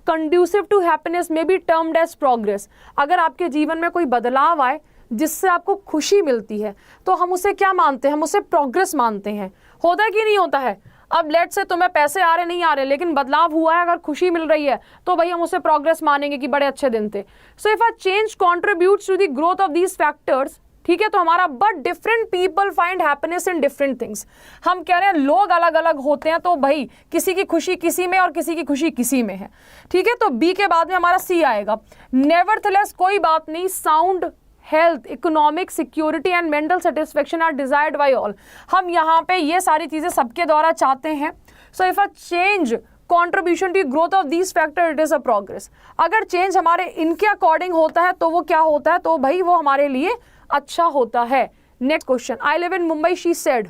कंड्यूसिव टू हैप्पीनेस में बी टर्म्ड एज प्रोग्रेस। अगर आपके जीवन में कोई बदलाव आए जिससे आपको खुशी मिलती है, तो हम उसे क्या मानते हैं, हम उसे प्रोग्रेस मानते हैं। होता है कि नहीं होता है। अब लेट से तुम्हें पैसे आ रहे नहीं आ रहे, लेकिन बदलाव हुआ है, अगर खुशी मिल रही है, तो भाई हम उसे प्रोग्रेस मानेंगे कि बड़े अच्छे दिन थे। So if a change contributes to the growth of these factors, ठीक है, तो हमारा but different people find happiness in different things. हम कह रहे हैं लोग अलग अलग होते हैं, तो भाई किसी की खुशी किसी में और किसी की खुशी किसी में है, ठीक है। तो बी के बाद में हमारा सी आएगा। नेवरथलेस, कोई बात नहीं, sound health, economic security and mental satisfaction are desired by all. हम यहाँ पे ये सारी चीजें सबके द्वारा चाहते हैं। So if a change contribution to growth of these factor, it is a progress. अगर चेंज हमारे इनके अकॉर्डिंग होता है तो वो क्या होता है, तो भाई वो हमारे लिए अच्छा होता है। Next question, I live in Mumbai, she said.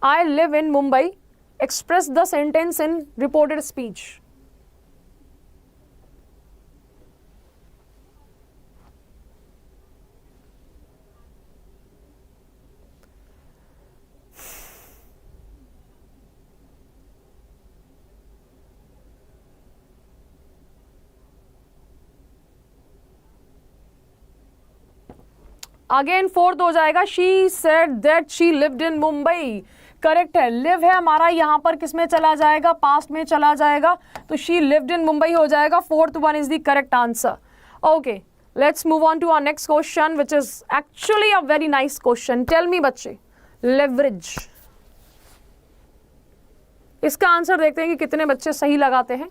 I live in Mumbai Express the sentence in reported speech. Again fourth हो जाएगा, she said that she lived in Mumbai. Correct है, लिव है हमारा यहाँ पर किस में चला जाएगा, पास्ट में चला जाएगा, तो शी लिव्ड इन मुंबई हो जाएगा। Fourth one is the correct answer. Okay, let's move on to our next question which is actually a very nice question. Tell me बच्चे, लेवरेज, इसका आंसर देखते हैं कि कितने बच्चे सही लगाते हैं।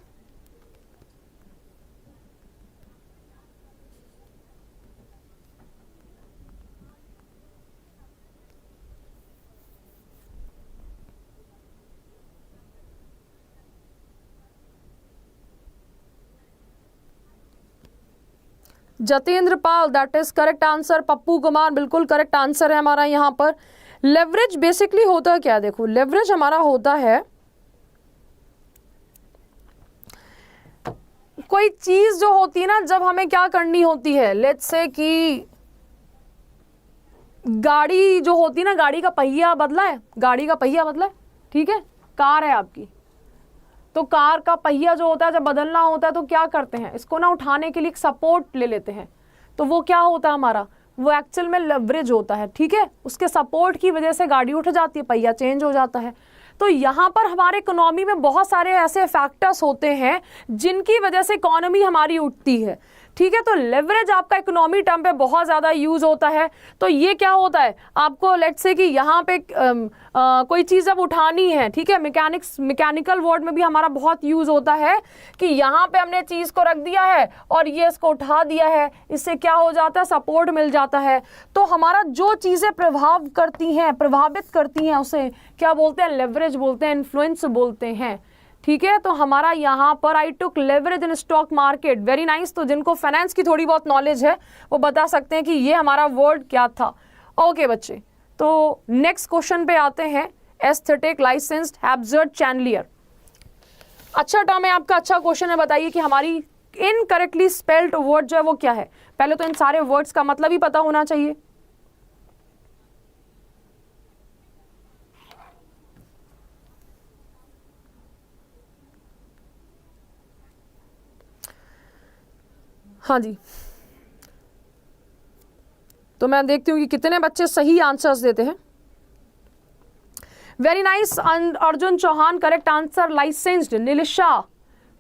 Jatendra Pal, that is correct answer. Pappu Kumar, बिल्कुल करेक्ट आंसर है हमारा यहाँ पर। लेवरेज बेसिकली होता क्या, देखो लेवरेज हमारा होता है कोई चीज जो होती है ना, जब हमें क्या करनी होती है, लेट्स से कि गाड़ी जो होती है ना, गाड़ी का पहिया बदला है, गाड़ी का पहिया बदला है, ठीक है, कार है आपकी, तो कार का पहिया जो होता है जब बदलना होता है तो क्या करते हैं, इसको ना उठाने के लिए एक सपोर्ट ले लेते हैं, तो वो क्या होता है हमारा, वो एक्चुअल में लेवरेज होता है, ठीक है। उसके सपोर्ट की वजह से गाड़ी उठ जाती है, पहिया चेंज हो जाता है। तो यहाँ पर हमारे इकोनॉमी में बहुत सारे ऐसे फैक्टर्स होते हैं जिनकी वजह से इकोनॉमी हमारी उठती है, ठीक है। तो लेवरेज आपका इकोनॉमी टर्म पे बहुत ज़्यादा यूज़ होता है। तो ये क्या होता है, आपको लेट्स से कि यहाँ पे कोई चीज़ अब उठानी है, ठीक है, मैकेनिकल वर्ड में भी हमारा बहुत यूज़ होता है कि यहाँ पे हमने चीज़ को रख दिया है और ये इसको उठा दिया है, इससे क्या हो जाता है, सपोर्ट मिल जाता है। तो हमारा जो चीज़ें प्रभावित करती हैं उसे क्या बोलते हैं, लेवरेज बोलते हैं, इन्फ्लुएंस बोलते हैं, ठीक है। तो हमारा यहाँ पर I took leverage in stock market, very nice. तो जिनको फाइनेंस की थोड़ी बहुत नॉलेज है वो बता सकते हैं कि ये हमारा वर्ड क्या था। ओके बच्चे, तो नेक्स्ट क्वेश्चन पे आते हैं। एस्थेटिक लाइसेंस्ड हैब्जर्ड चैंडलियर, अच्छा टर्म है आपका, अच्छा क्वेश्चन है। बताइए कि हमारी इनकरेक्टली स्पेल्ड वर्ड जो है वो क्या है। पहले तो इन सारे वर्ड्स का मतलब ही पता होना चाहिए। हाँ जी, तो मैं देखती हूँ कि कितने बच्चे सही आंसर्स देते हैं। Very nice, Arjun Chauhan correct answer. Licensed, Nilisha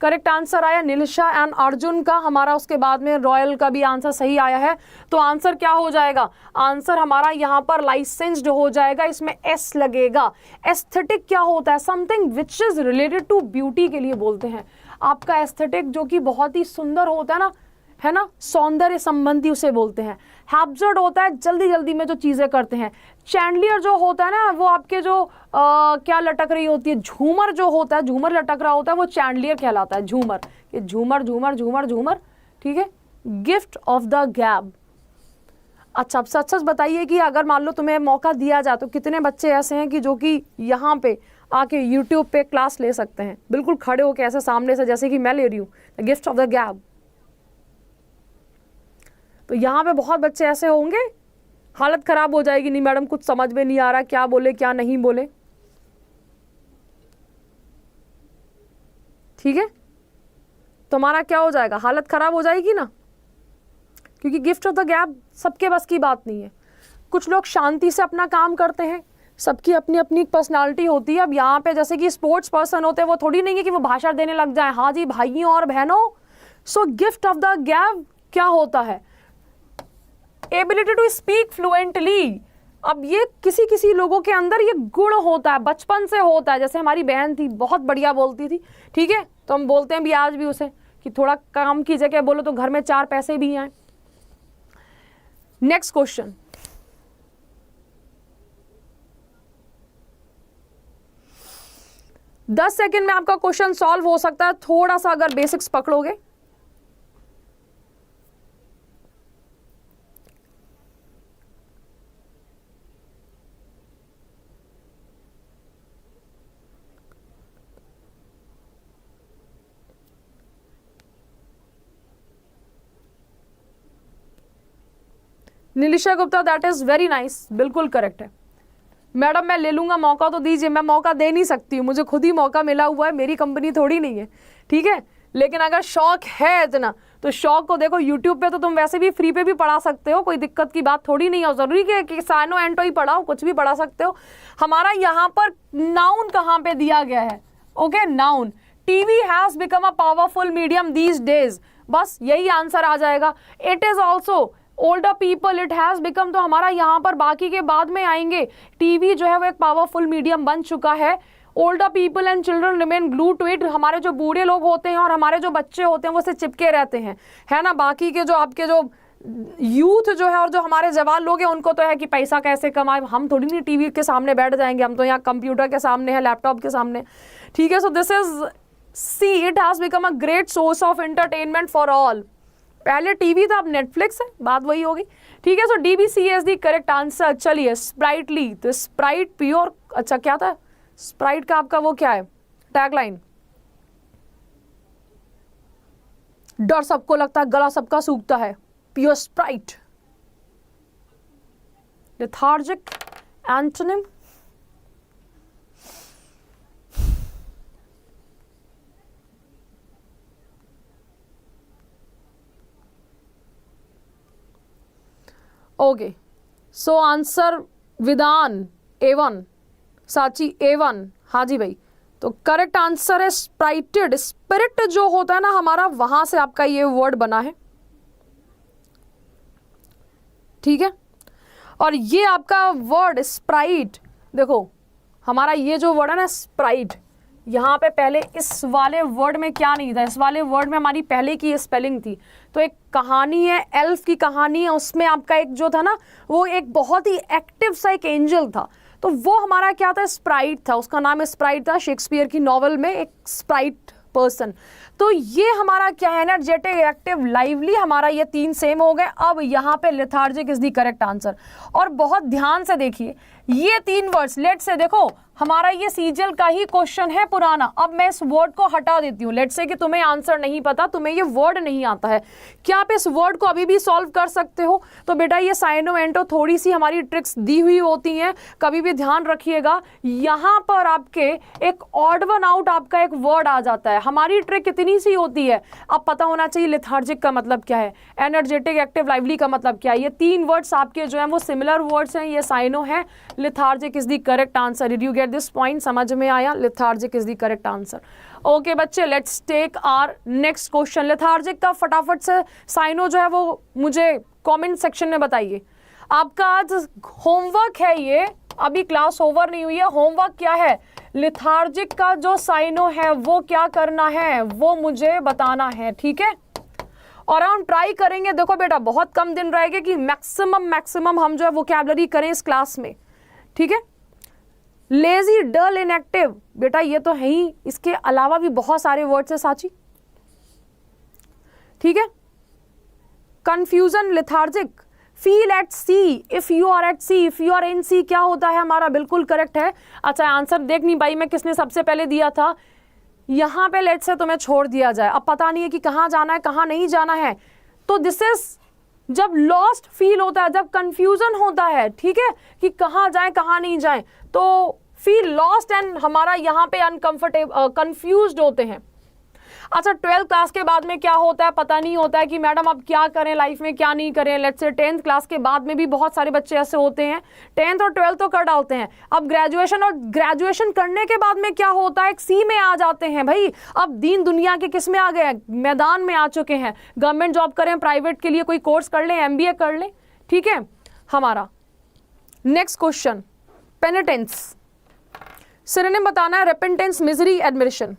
correct answer आया, निलिशा एंड अर्जुन का हमारा। उसके बाद में रॉयल का भी आंसर सही आया है। तो आंसर क्या हो जाएगा, आंसर हमारा यहाँ पर लाइसेंस्ड हो जाएगा, इसमें एस लगेगा। एस्थेटिक क्या होता है, something which is related to beauty के लिए बोलते हैं। आपका एस्थेटिक जो कि बहुत ही सुंदर होता है ना, सौंदर्य संबंधी उसे बोलते हैं। हैब्जर्ड होता है जल्दी जल्दी में जो चीजें करते हैं। चैंडलियर जो होता है ना, वो आपके जो क्या लटक रही होती है, झूमर जो होता है, झूमर लटक रहा होता है, वो चैंडलियर कहलाता है। झूमर, ये झूमर झूमर झूमर झूमर, ठीक है। गिफ्ट ऑफ द गैब, अच्छा अब सच सच बताइए कि अगर मान लो तुम्हें मौका दिया जाए तो कितने बच्चे ऐसे हैं कि जो कि यहाँ पे आके यूट्यूब पे क्लास ले सकते हैं, बिल्कुल खड़े होके ऐसे सामने से, जैसे कि मैं ले रही हूँ गिफ्ट ऑफ द गैब। तो यहाँ पे बहुत बच्चे ऐसे होंगे, हालत खराब हो जाएगी, नहीं मैडम कुछ समझ में नहीं आ रहा, क्या बोले क्या नहीं बोले, ठीक है। तुम्हारा क्या हो जाएगा, हालत खराब हो जाएगी ना, क्योंकि गिफ्ट ऑफ द गैप सबके बस की बात नहीं है। कुछ लोग शांति से अपना काम करते हैं, सबकी अपनी अपनी पर्सनालिटी होती है। अब यहाँ पे जैसे कि स्पोर्ट्स पर्सन होते हैं, वो थोड़ी नहीं है कि वो भाषण देने लग जाए, हाँ जी भाइयों और बहनों। सो गिफ्ट ऑफ द गैप क्या होता है, एबिलिटी टू स्पीक फ्लुएंटली। अब ये किसी किसी लोगों के अंदर ये गुण होता है, बचपन से होता है। जैसे हमारी बहन थी, बहुत बढ़िया बोलती थी, ठीक है, तो हम बोलते हैं भी आज भी उसे कि थोड़ा काम की जगह बोलो तो घर में 4 पैसे भी आए। नेक्स्ट क्वेश्चन, दस सेकेंड में आपका क्वेश्चन सॉल्व हो सकता है, थोड़ा सा अगर बेसिक्स पकड़ोगे। Nilisha Gupta, that is very nice, बिल्कुल करेक्ट है। मैडम मैं ले लूंगा, मौका तो दीजिए। मैं मौका दे नहीं सकती हूँ, मुझे खुद ही मौका मिला हुआ है, मेरी कंपनी थोड़ी नहीं है, ठीक है। लेकिन अगर शौक है इतना तो शौक को देखो, यूट्यूब पे तो तुम वैसे भी फ्री पे भी पढ़ा सकते हो, कोई दिक्कत की बात थोड़ी नहीं है। जरूरी कि साइनो एंटो ही पढ़ाओ, कुछ भी पढ़ा सकते हो। हमारा यहाँ पर नाउन कहाँ पे दिया गया है? Okay, noun. TV has become a powerful medium these days, बस यही आंसर आ जाएगा। It is also older people, it has become, तो हमारा यहाँ पर बाकी के बाद में आएंगे। टीवी जो है वो एक पावरफुल मीडियम बन चुका है। Older people and children remain glue to it, हमारे जो बूढ़े लोग होते हैं और हमारे जो बच्चे होते हैं वो से चिपके रहते हैं, है ना। बाकी के जो आपके जो यूथ जो है और जो हमारे जवान लोग हैं उनको तो है कि पैसा कैसे कमाए, हम थोड़ी नहीं टीवी के सामने बैठ जाएंगे, हम तो यहाँ कंप्यूटर के सामने है, लैपटॉप के सामने, ठीक है। So this is see, it has become a great source of entertainment for all. पहले टीवी था, अब नेटफ्लिक्स है, बात वही होगी, ठीक है। So DBC is the correct answer. चलिए स्प्राइटली, तो स्प्राइट प्योर, अच्छा क्या था स्प्राइट का आपका वो क्या है टैगलाइन? डर सबको लगता है, गला सबका सूखता है, pure Sprite. Lethargic antonym, okay. So answer विधान A1, साची A1, हाँ जी भाई। तो करेक्ट आंसर है स्प्राइटेड। स्पिरिट जो होता है ना हमारा, वहां से आपका ये वर्ड बना है, ठीक है। और ये आपका वर्ड स्प्राइट, देखो हमारा ये जो वर्ड है ना स्प्राइट, यहाँ पे पहले इस वाले वर्ड में क्या नहीं था, इस वाले वर्ड में हमारी पहले की स्पेलिंग थी। तो एक कहानी है, एल्फ की कहानी है, उसमें आपका एक जो था ना वो एक बहुत ही एक्टिव सा एक एंजल था, तो वो हमारा क्या था, स्प्राइट था, उसका नाम स्प्राइट था। शेक्सपियर की नॉवल में एक स्प्राइट पर्सन। तो ये हमारा क्या है, एनर्जेटिक, एक्टिव, लाइवली, हमारा ये तीन सेम हो गए। अब यहाँ पे lethargic is the correct answer. और बहुत ध्यान से देखिए ये तीन वर्ड्स, लेट से देखो हमारा ये सीजल का ही क्वेश्चन है पुराना। अब मैं इस वर्ड को हटा देती हूँ। लेट से कि तुम्हें आंसर नहीं पता, तुम्हें ये वर्ड नहीं आता है, क्या आप इस वर्ड को अभी भी सॉल्व कर सकते हो? तो बेटा ये साइनो एंटो थोड़ी सी हमारी ट्रिक्स दी हुई होती हैं, कभी भी ध्यान रखिएगा। यहाँ पर आपके एक ऑड वन आउट आपका एक वर्ड आ जाता है, हमारी ट्रिक कितनी सी होती है, अब पता होना चाहिए लेथार्जिक का मतलब क्या है, एनर्जेटिक, एक्टिव, लाइवली का मतलब क्या है। ये तीन वर्ड्स आपके जो हैं वो सिमिलर वर्ड्स हैं, ये साइनो है। Lethargic is the correct answer. Did you get this point? समझ में आया? Lethargic is the correct answer. Okay बच्चे, let's take our next question. Lethargic का फटाफट से साइनो जो है वो मुझे कमेंट सेक्शन में बताइए। आपका आज होमवर्क है, ये अभी क्लास ओवर नहीं हुई है, होमवर्क क्या है, लेथार्जिक का जो साइनो है वो क्या करना है वो मुझे बताना है, ठीक है। और हम ट्राई करेंगे, देखो बेटा बहुत कम दिन रहेंगे कि मैक्सिमम हम जो है वोकैबुलरी करें इस क्लास में, ठीक है। लेजी, डल, इनएक्टिव, बेटा ये तो है ही, इसके अलावा भी बहुत सारे वर्ड्स है साची, ठीक है। Confusion, lethargic, feel at sea, if you are at sea, if you are in sea, क्या होता है हमारा, बिल्कुल करेक्ट है। अच्छा आंसर देख नहीं पाई मैं, किसने सबसे पहले दिया था, यहां पे लेट से तुम्हें छोड़ दिया जाए, अब पता नहीं है कि कहां जाना है कहां नहीं जाना है। तो दिस इज जब लॉस्ट फील होता है, जब कंफ्यूजन होता है, ठीक है, कि कहां जाए कहां नहीं जाए, तो फील लॉस्ट एंड हमारा यहाँ पे अनकंफर्टेबल, कंफ्यूज्ड होते हैं। अच्छा 12th क्लास के बाद में क्या होता है पता नहीं होता है कि मैडम अब क्या करें लाइफ में, क्या नहीं करें। लेट्स से 10th क्लास के बाद में भी बहुत सारे बच्चे ऐसे होते हैं, 10th और 12th तो कर डालते हैं, अब ग्रेजुएशन, और ग्रेजुएशन करने के बाद में क्या होता है, एक सी में आ जाते हैं भाई। अब दीन दुनिया के किस में आ गए, मैदान में आ चुके हैं, गवर्नमेंट जॉब करें, प्राइवेट के लिए कोई कोर्स कर लें, MBA कर लें, ठीक है। हमारा नेक्स्ट क्वेश्चन, पेनिटेंस, सिनोनिम बताना है, रेपेंटेंस, मिजरी, एडमिरेशन।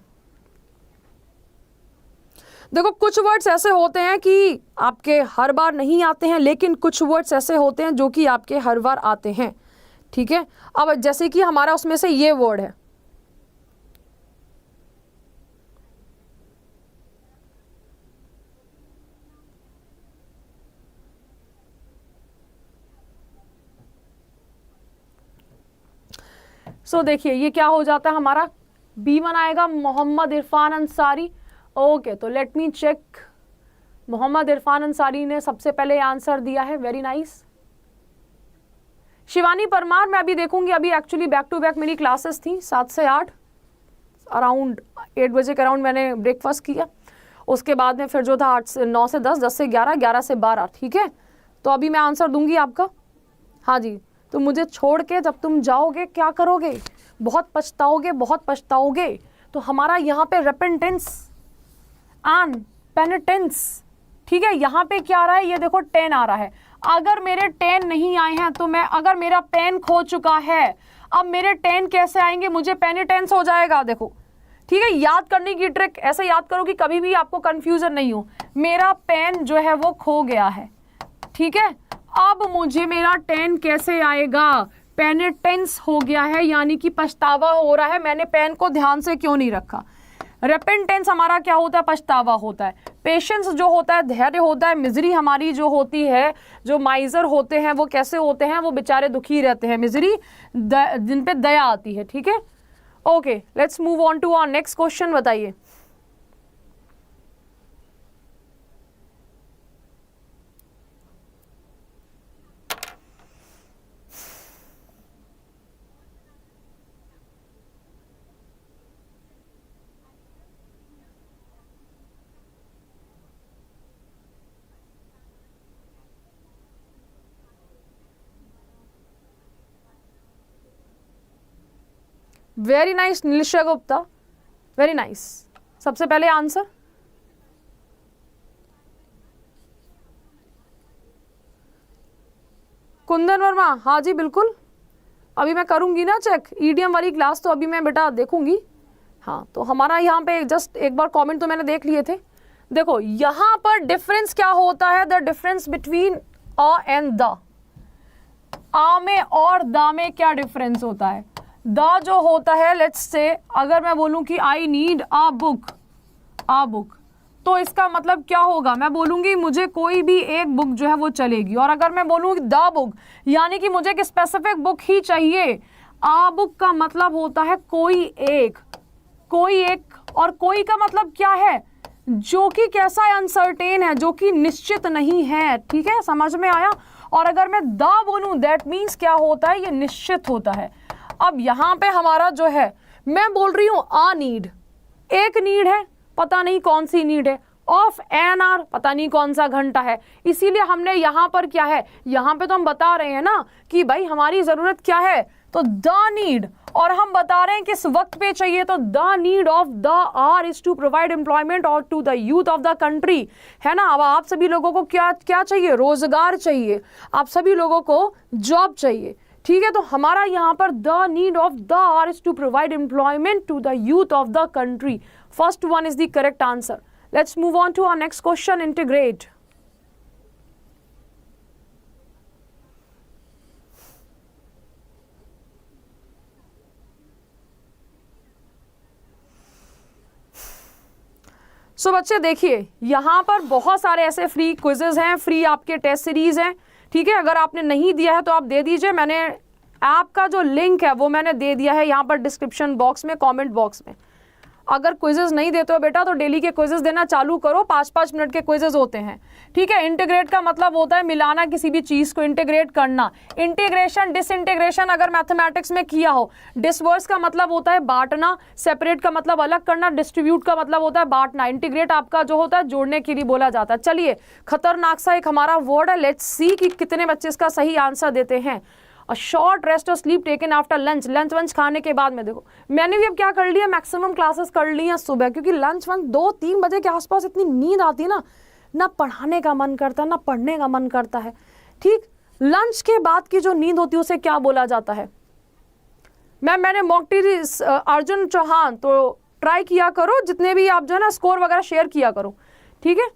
देखो कुछ वर्ड्स ऐसे होते हैं कि आपके हर बार नहीं आते हैं, लेकिन कुछ वर्ड्स ऐसे होते हैं जो कि आपके हर बार आते हैं, ठीक है। अब जैसे कि हमारा उसमें से ये वर्ड है, सो देखिए ये क्या हो जाता है हमारा, B1 आएगा, मोहम्मद इरफान अंसारी। ओके तो let me check, Mohammad Irfan Ansari ने सबसे पहले आंसर दिया है, वेरी नाइस। शिवानी परमार, मैं अभी देखूंगी, अभी एक्चुअली बैक टू बैक मेरी क्लासेस थी 7 से 8, अराउंड 8 बजे के अराउंड मैंने ब्रेकफास्ट किया, उसके बाद में फिर जो था 9 से 10, 10 से 11, 11 से 12, ठीक है। तो अभी मैं आंसर दूंगी आपका। हाँ जी, तो मुझे छोड़ के जब तुम जाओगे क्या करोगे, बहुत पछताओगे, बहुत पछताओगे। तो हमारा यहाँ पे रेपेंटेंस एंड पेनिटेंस, ठीक है। यहाँ पे क्या आ रहा है, ये देखो 10 आ रहा है। अगर मेरे 10 नहीं आए हैं तो मैं, अगर मेरा पेन खो चुका है, अब मेरे 10 कैसे आएंगे, मुझे पेनिटेंस हो जाएगा। देखो ठीक है, याद करने की ट्रिक ऐसे याद करो कि कभी भी आपको कंफ्यूजन नहीं हो। मेरा पेन जो है वो खो गया है, ठीक है। अब मुझे मेरा 10 कैसे आएगा, पेनिटेंस हो गया है, यानी कि पछतावा हो रहा है, मैंने पेन को ध्यान से क्यों नहीं रखा। रेपेंटेंस हमारा क्या होता है, पछतावा होता है। पेशेंस जो होता है धैर्य होता है। मिजरी हमारी जो होती है, जो माइजर होते हैं वो कैसे होते हैं, वो बेचारे दुखी रहते हैं। मिजरी जिन पे दया आती है, ठीक है। Okay, let's move on to our next question. बताइए very nice Nilisha Gupta, very nice. सबसे पहले आंसर कुंदन वर्मा, हाँ जी बिल्कुल, अभी मैं करूंगी ना चेक ईडीएम वाली क्लास, तो अभी मैं बेटा देखूंगी। हाँ, तो हमारा यहाँ पे जस्ट एक बार कमेंट तो मैंने देख लिए थे। देखो यहाँ पर डिफरेंस क्या होता है, the difference between a and the. आ में और द में क्या डिफरेंस होता है। द जो होता है, लेट्स से अगर मैं बोलूं कि आई नीड अ बुक, तो इसका मतलब क्या होगा, मैं बोलूंगी मुझे कोई भी एक बुक जो है वो चलेगी। और अगर मैं बोलूँ द बुक, यानी कि मुझे एक स्पेसिफिक बुक ही चाहिए। आ बुक का मतलब होता है कोई एक, और कोई का मतलब क्या है, जो कि कैसा है, अनसर्टेन है, जो कि निश्चित नहीं है, ठीक है, समझ में आया। और अगर मैं द बोलूं, दैट मीन्स क्या होता है, ये निश्चित होता है। अब यहां पे हमारा जो है, मैं बोल रही हूं आ नीड, एक नीड है, पता नहीं कौन सी नीड है, ऑफ एन आर, पता नहीं कौन सा घंटा है। इसीलिए हमने यहां पर क्या है, यहां पे तो हम बता रहे हैं ना कि भाई हमारी जरूरत क्या है, तो द नीड, और हम बता रहे हैं किस वक्त पे चाहिए, तो the need of the hour is to provide employment और to the youth of the country, है ना। अब आप सभी लोगों को क्या क्या चाहिए, रोजगार चाहिए, आप सभी लोगों को जॉब चाहिए, ठीक है। तो हमारा यहाँ पर the need of the hour is to provide employment to the youth of the country. First one is the correct answer. Let's move on to our next question, integrate. So बच्चे देखिए, यहाँ पर बहुत सारे ऐसे फ्री क्विजेज हैं, free आपके test series हैं, ठीक है। अगर आपने नहीं दिया है तो आप दे दीजिए, मैंने ऐप का जो लिंक है वो मैंने दे दिया है यहाँ पर डिस्क्रिप्शन बॉक्स में, कमेंट बॉक्स में। अगर क्विजेज नहीं देते हो बेटा तो डेली के क्विजेज देना चालू करो, 5-5 मिनट के क्विजेज होते हैं, ठीक है। इंटीग्रेट का मतलब होता है मिलाना, किसी भी चीज को इंटीग्रेट करना। इंटीग्रेशन डिसइंटीग्रेशन अगर मैथमेटिक्स में किया हो, डिसवर्स का मतलब होता है बांटना, सेपरेट का मतलब अलग करना, डिस्ट्रीब्यूट का मतलब होता है बांटना, इंटीग्रेट आपका जो होता है जोड़ने के लिए बोला जाता है। चलिए, खतरनाक सा एक हमारा वर्ड है, लेट्स सी कि कितने बच्चे इसका सही आंसर देते हैं। अ शॉर्ट रेस्ट और sleep taken after lunch, lunch वंच खाने के बाद में। देखो मैंने भी अब क्या कर लिया, मैक्सिमम क्लासेस कर ली हैं सुबह, क्योंकि लंच वंच 2-3 बजे के आसपास इतनी नींद आती है ना पढ़ाने का मन करता है ना पढ़ने का मन करता है, ठीक। लंच के बाद की जो नींद होती है उसे क्या बोला जाता है। मैंने मॉक टेस्ट अर्जुन चौहान, तो ट्राई किया करो, जितने भी आप जो है ना स्कोर वगैरह शेयर किया करो, ठीक है।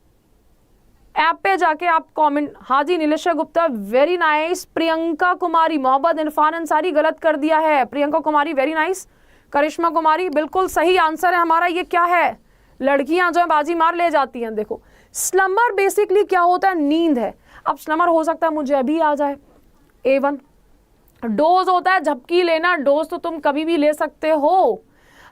ऐप पे जाके आप कमेंट, हाँ जी निलेशा गुप्ता वेरी नाइस। प्रियंका कुमारी, मोहम्मद इरफान अंसारी गलत कर दिया है, प्रियंका कुमारी वेरी नाइस। करिश्मा कुमारी बिल्कुल सही आंसर है हमारा। ये क्या है, लड़कियां जो है बाजी मार ले जाती हैं। देखो स्लम्बर बेसिकली क्या होता है, नींद है। अब स्लम्बर हो सकता है मुझे अभी आ जाए, A1। डोज होता है झपकी लेना, डोज तो तुम कभी भी ले सकते हो।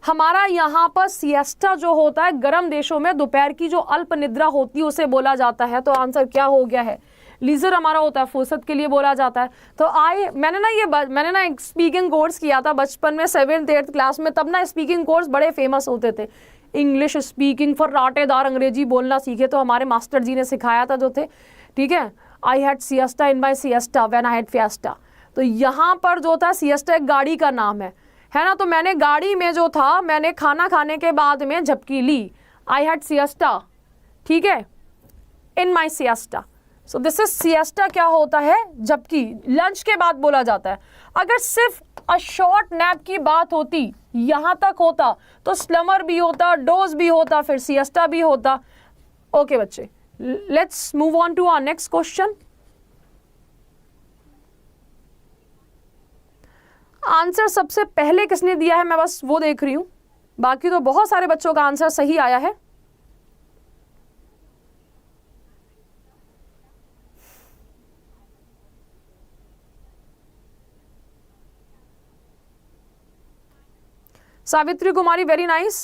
हमारा यहाँ पर सिएस्टा जो होता है, गर्म देशों में दोपहर की जो अल्प निद्रा होती है उसे बोला जाता है। तो आंसर क्या हो गया है, लीजर हमारा होता है फुर्सत के लिए बोला जाता है। तो मैंने ना एक स्पीकिंग कोर्स किया था बचपन में 7th 8th क्लास में, तब ना स्पीकिंग कोर्स बड़े फेमस होते थे। इंग्लिश स्पीकिंग फर्राटेदार अंग्रेजी बोलना सीखे तो हमारे मास्टर जी ने सिखाया था जो थे, ठीक है। I had siesta in my siesta when I had fiesta. तो यहाँ पर जो था सिएस्टा एक गाड़ी का नाम है ना। तो मैंने गाड़ी में जो था मैंने खाना खाने के बाद में झपकी ली, आई हैड सिएस्टा, ठीक है, in my siesta. So this is siesta क्या होता है, जबकि लंच के बाद बोला जाता है। अगर सिर्फ अ शॉर्ट नैप की बात होती, यहां तक होता, तो स्लमर भी होता, डोज भी होता, फिर सिएस्टा भी होता। ओके बच्चे, let's move on to our next question. Answer सबसे पहले किसने दिया है मैं बस वो देख रही हूं, बाकी तो बहुत सारे बच्चों का आंसर सही आया है। सावित्री कुमारी वेरी नाइस,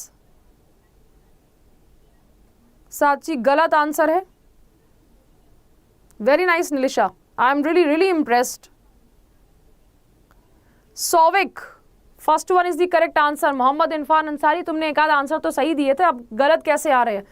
साची गलत आंसर है। Very nice Nilisha, I am really really impressed. Souvik, first one is the correct answer. Mohammad Irfan Ansari, तुमने एक आध आंसर तो सही दिए थे, अब गलत कैसे आ रहे हैं?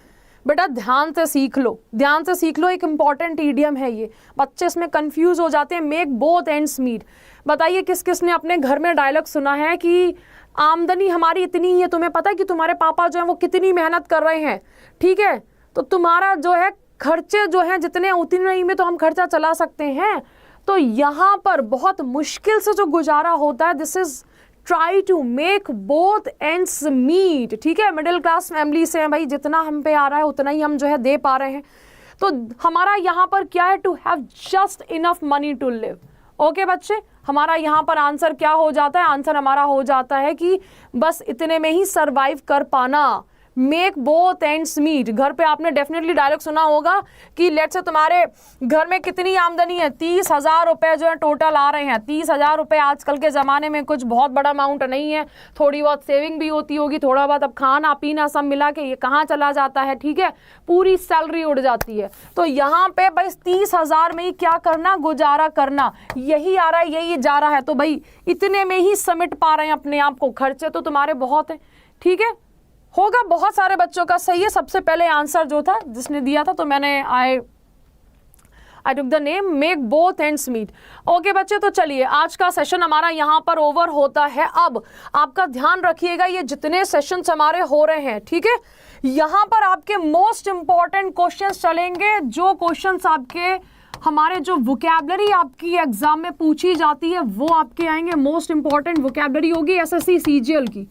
बेटा ध्यान से सीख लो, ध्यान से सीख लो, एक इंपॉर्टेंट ईडियम है ये, बच्चे इसमें कंफ्यूज हो जाते हैं। Make both ends meet. बताइए किस किस ने अपने घर में डायलॉग सुना है कि आमदनी हमारी इतनी ही है, तुम्हें पता है कि तुम्हारे पापा जो है वो कितनी मेहनत कर रहे हैं, ठीक है, तो तुम्हारा जो है खर्चे जो है जितने उतने ही में तो हम खर्चा चला सकते हैं। तो यहाँ पर बहुत मुश्किल से जो गुजारा होता है, this is try to make both ends meet, ठीक है। मिडिल क्लास फैमिली से हैं भाई, जितना हम पे आ रहा है उतना ही हम जो है दे पा रहे हैं। तो हमारा यहाँ पर क्या है, to have just enough money to live. Okay बच्चे, हमारा यहाँ पर आंसर क्या हो जाता है, आंसर हमारा हो जाता है कि बस इतने में ही सरवाइव कर पाना। Make both ends meet. घर पे आपने डेफिनेटली डायलॉग सुना होगा कि लेट्स से तुम्हारे घर में कितनी आमदनी है, 30,000 रुपए जो है टोटल आ रहे हैं। 30,000 रुपए आजकल के ज़माने में कुछ बहुत बड़ा अमाउंट नहीं है, थोड़ी बहुत सेविंग भी होती होगी, थोड़ा बहुत अब खाना पीना सब मिला के ये कहाँ चला जाता है, ठीक है, पूरी सैलरी उड़ जाती है। तो यहाँ पे भाई 30,000 में ही क्या करना, गुजारा करना, यही आ रहा है यही जा रहा है, तो भाई इतने में ही समेट पा रहे हैं अपने आप को। खर्चे तो तुम्हारे बहुत हैं, ठीक है, होगा बहुत सारे बच्चों का सही है। सबसे पहले आंसर जो था जिसने दिया था, तो मैंने I took the name make both ends meet. Okay बच्चे, तो चलिए आज का सेशन हमारा यहाँ पर ओवर होता है। अब आपका ध्यान रखिएगा, ये जितने सेशंस हमारे हो रहे हैं, ठीक है, यहाँ पर आपके मोस्ट इंपॉर्टेंट क्वेश्चंस चलेंगे। जो क्वेश्चंस आपके हमारे जो वोकैबुलरी आपकी एग्जाम में पूछी जाती है वो आपके आएंगे। मोस्ट इंपॉर्टेंट वोकैबुलरी होगी एसएससी सीजीएल की,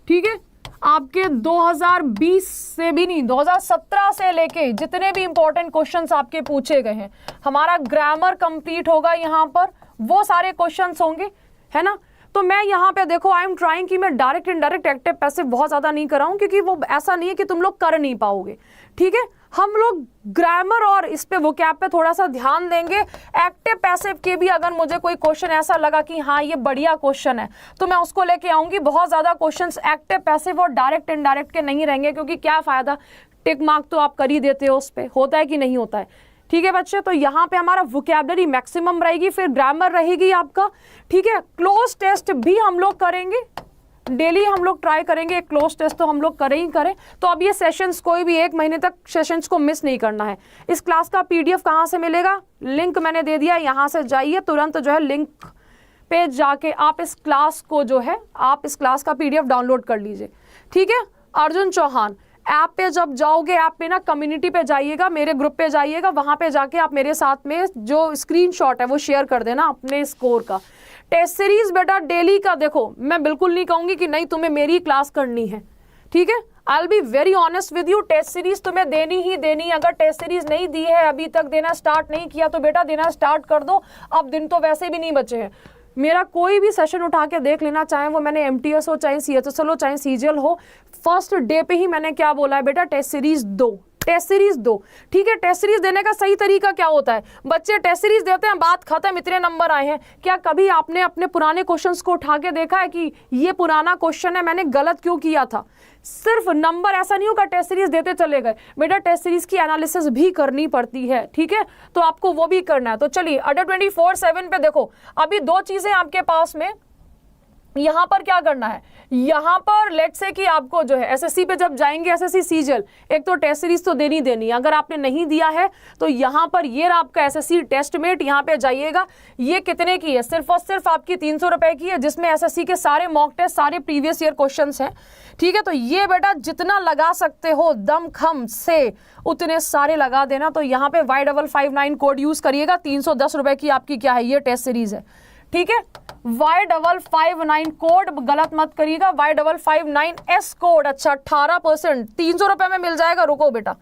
ठीक है। आपके 2020 से भी नहीं, 2017 से लेके जितने भी इंपॉर्टेंट क्वेश्चंस आपके पूछे गए हैं, हमारा ग्रामर कंप्लीट होगा यहाँ पर, वो सारे क्वेश्चंस होंगे, है ना। तो मैं यहाँ पे देखो आई एम ट्राइंग कि मैं डायरेक्ट इनडायरेक्ट एक्टिव पैसिव बहुत ज़्यादा नहीं कराऊँ, क्योंकि वो ऐसा नहीं है कि तुम लोग कर नहीं पाओगे, ठीक है। हम लोग ग्रामर और इस पे वोकैब पे थोड़ा सा ध्यान देंगे। एक्टिव पैसिव के भी अगर मुझे कोई क्वेश्चन ऐसा लगा कि हाँ ये बढ़िया क्वेश्चन है, तो मैं उसको लेके आऊँगी। बहुत ज़्यादा क्वेश्चंस एक्टिव पैसिव और डायरेक्ट इनडायरेक्ट के नहीं रहेंगे, क्योंकि क्या फ़ायदा, टिक मार्क तो आप कर ही देते हो उस पर, होता है कि नहीं होता है, ठीक है बच्चे। तो यहाँ पे हमारा वोकैबुलरी मैक्सिमम रहेगी, फिर ग्रामर रहेगी आपका, ठीक है। क्लोज टेस्ट भी हम लोग करेंगे, डेली हम लोग ट्राई करेंगे, क्लोज टेस्ट तो हम लोग करें ही करें। तो अब ये सेशंस कोई भी 1 महीने तक सेशंस को मिस नहीं करना है। इस क्लास का पीडीएफ कहाँ से मिलेगा, लिंक मैंने दे दिया, यहाँ से जाइए तुरंत जो है लिंक पे जाके आप इस क्लास को जो है आप इस क्लास का पीडीएफ डाउनलोड कर लीजिए, ठीक है। अर्जुन चौहान ऐप पे जब जाओगे, ऐप पे ना कम्युनिटी पे जाइएगा, मेरे ग्रुप पे जाइएगा, वहाँ पे जाके आप मेरे साथ में जो स्क्रीनशॉट है वो शेयर कर देना अपने स्कोर का। टेस्ट सीरीज बेटा डेली का देखो, मैं बिल्कुल नहीं कहूँगी कि नहीं तुम्हें मेरी क्लास करनी है, ठीक है। I will be very honest with you, test series तुम्हें देनी ही देनी है। अगर टेस्ट सीरीज नहीं दी है, अभी तक देना स्टार्ट नहीं किया, तो बेटा देना स्टार्ट कर दो। अब दिन तो वैसे भी नहीं बचे हैं। मेरा कोई भी सेशन उठा के देख लेना, चाहे वो मैंने MTS हो, चाहे CHSL हो, चाहे CGL हो, फर्स्ट डे पे ही मैंने क्या बोला है, बेटा टेस्ट सीरीज दो, टेस्ट सीरीज दो। ठीक है, टेस्ट सीरीज देने का सही तरीका क्या होता है? बच्चे टेस्ट सीरीज देते हैं, बात खत्म, इतने नंबर आए हैं। क्या कभी आपने अपने पुराने क्वेश्चंस को उठा के देखा है कि ये पुराना क्वेश्चन है, मैंने गलत क्यों किया था? सिर्फ नंबर ऐसा नहीं होगा टेस्ट सीरीज देते चले गए, बेटा टेस्ट सीरीज की एनालिसिस भी करनी पड़ती है। ठीक है, तो आपको वो भी करना है। तो चलिए अंडर 24/7 पे देखो, अभी दो चीजें आपके पास में, यहां पर क्या करना है, यहां पर लेट से कि आपको जो है एसएससी पे जब जाएंगे, एसएससी सीजीएल, एक तो टेस्ट सीरीज तो देनी है। अगर आपने नहीं दिया है तो यहां पर ये आपका एसएससी टेस्टमेट, यहां पे जाइएगा। ये कितने की है? सिर्फ और सिर्फ आपकी 300 रुपए की है, जिसमें एसएससी के सारे मॉक टेस्ट, सारे प्रीवियस ईयर क्वेश्चंस हैं। ठीक है, तो ये बेटा जितना लगा सकते हो दम खम से उतने सारे लगा देना। तो यहाँ पे Y559 कोड यूज करिएगा। 310 रुपए की आपकी क्या है, ये टेस्ट सीरीज है। ठीक है, Y559 कोड गलत मत करिएगा, Y559S कोड। अच्छा 18% 300 रुपए में मिल जाएगा। रुको बेटा,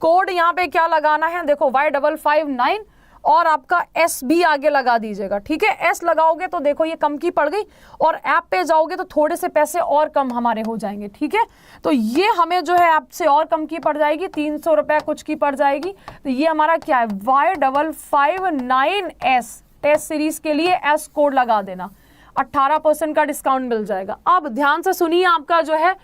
कोड यहाँ पे क्या लगाना है, देखो Y559 और आपका S भी आगे लगा दीजिएगा। ठीक है, S लगाओगे तो देखो ये कम की पड़ गई, और ऐप पे जाओगे तो थोड़े से पैसे और कम हमारे हो जाएंगे। ठीक है, तो ये हमें जो है ऐप से और कम की पड़ जाएगी, 300 रुपए कुछ की पड़ जाएगी। तो ये हमारा क्या है, Y559S टेस्ट सीरीज के लिए S कोड लगा देना, 18% का डिस्काउंट मिल जाएगा। अब ध्यान से सुनिए, आपका जो है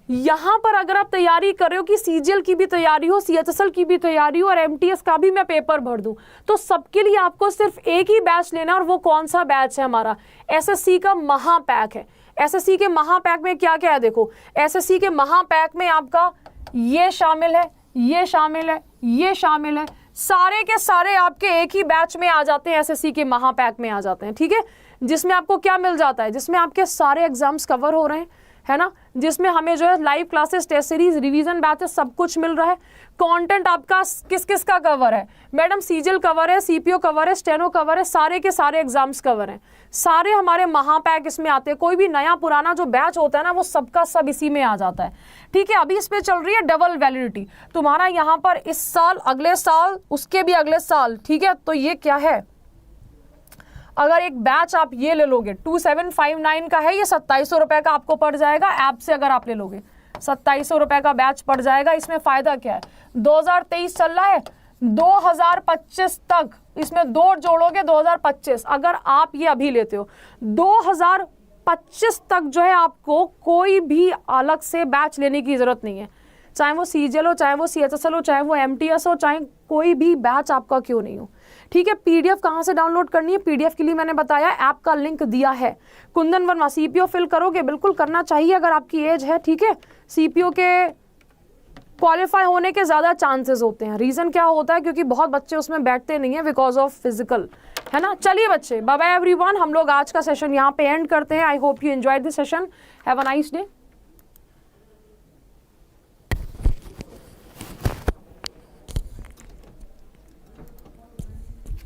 यहां पर अगर आप तैयारी कर रहे हो कि सीजीएल की भी तैयारी हो, सीएचएसएल की भी तैयारी हो और एमटीएस का भी मैं पेपर भर दूं, तो सबके लिए आपको सिर्फ एक ही बैच लेना है। और वो कौन सा बैच है? हमारा एसएससी का महापैक है। एसएससी के महापैक में क्या क्या है देखो, एसएससी के महापैक में आपका ये शामिल है, ये शामिल है, ये शामिल है, सारे के सारे आपके एक ही बैच में आ जाते हैं, एसएससी के महापैक में आ जाते हैं। ठीक है, जिसमें आपको क्या मिल जाता है, जिसमें आपके सारे एग्जाम्स कवर हो रहे हैं, है ना, जिसमें हमें जो है live classes, test series, revision batches सब कुछ मिल रहा है। कंटेंट आपका किस किस का कवर है मैडम? सीजीएल कवर है, सीपीओ कवर है, स्टेनो कवर है, सारे के सारे एग्जाम्स कवर हैं। सारे हमारे महापैक इसमें आते हैं। कोई भी नया पुराना जो बैच होता है ना, वो सबका सब इसी में आ जाता है। ठीक है, अभी इस पे चल रही है डबल वैलिडिटी तुम्हारा, यहाँ पर इस साल, अगले साल, उसके भी अगले साल। ठीक है, तो ये क्या है, अगर एक बैच आप ये ले लोगे 2759 का है, ये 2700 रुपए का आपको पड़ जाएगा। ऐप से अगर आप ले लोगे 2700 रुपए का बैच पड़ जाएगा। इसमें फायदा क्या है, 2023 चल रहा है, 2025 तक इसमें 2 जोड़ोगे 2025। अगर आप ये अभी लेते हो 2025 तक जो है आपको कोई भी अलग से बैच लेने की जरूरत नहीं है। चाहे वो सीजीएल हो, चाहे वो सीएचएसएल हो, चाहे वो एमटीएस हो, चाहे कोई भी बैच आपका क्यों नहीं हो। ठीक है, पीडीएफ कहाँ से डाउनलोड करनी है? पीडीएफ के लिए मैंने बताया, ऐप का लिंक दिया है। कुंदन वर्मा, सीपीओ फिल करोगे? बिल्कुल करना चाहिए अगर आपकी एज है। ठीक है, सीपीओ के क्वालिफाई होने के ज़्यादा चांसेस होते हैं। रीज़न क्या होता है? क्योंकि बहुत बच्चे उसमें बैठते नहीं है बिकॉज ऑफ फिजिकल, है ना। चलिए बच्चे, बाय बाय एवरीवन, हम लोग आज का सेशन यहाँ पे एंड करते हैं। I hope you enjoyed this session. Have a nice day.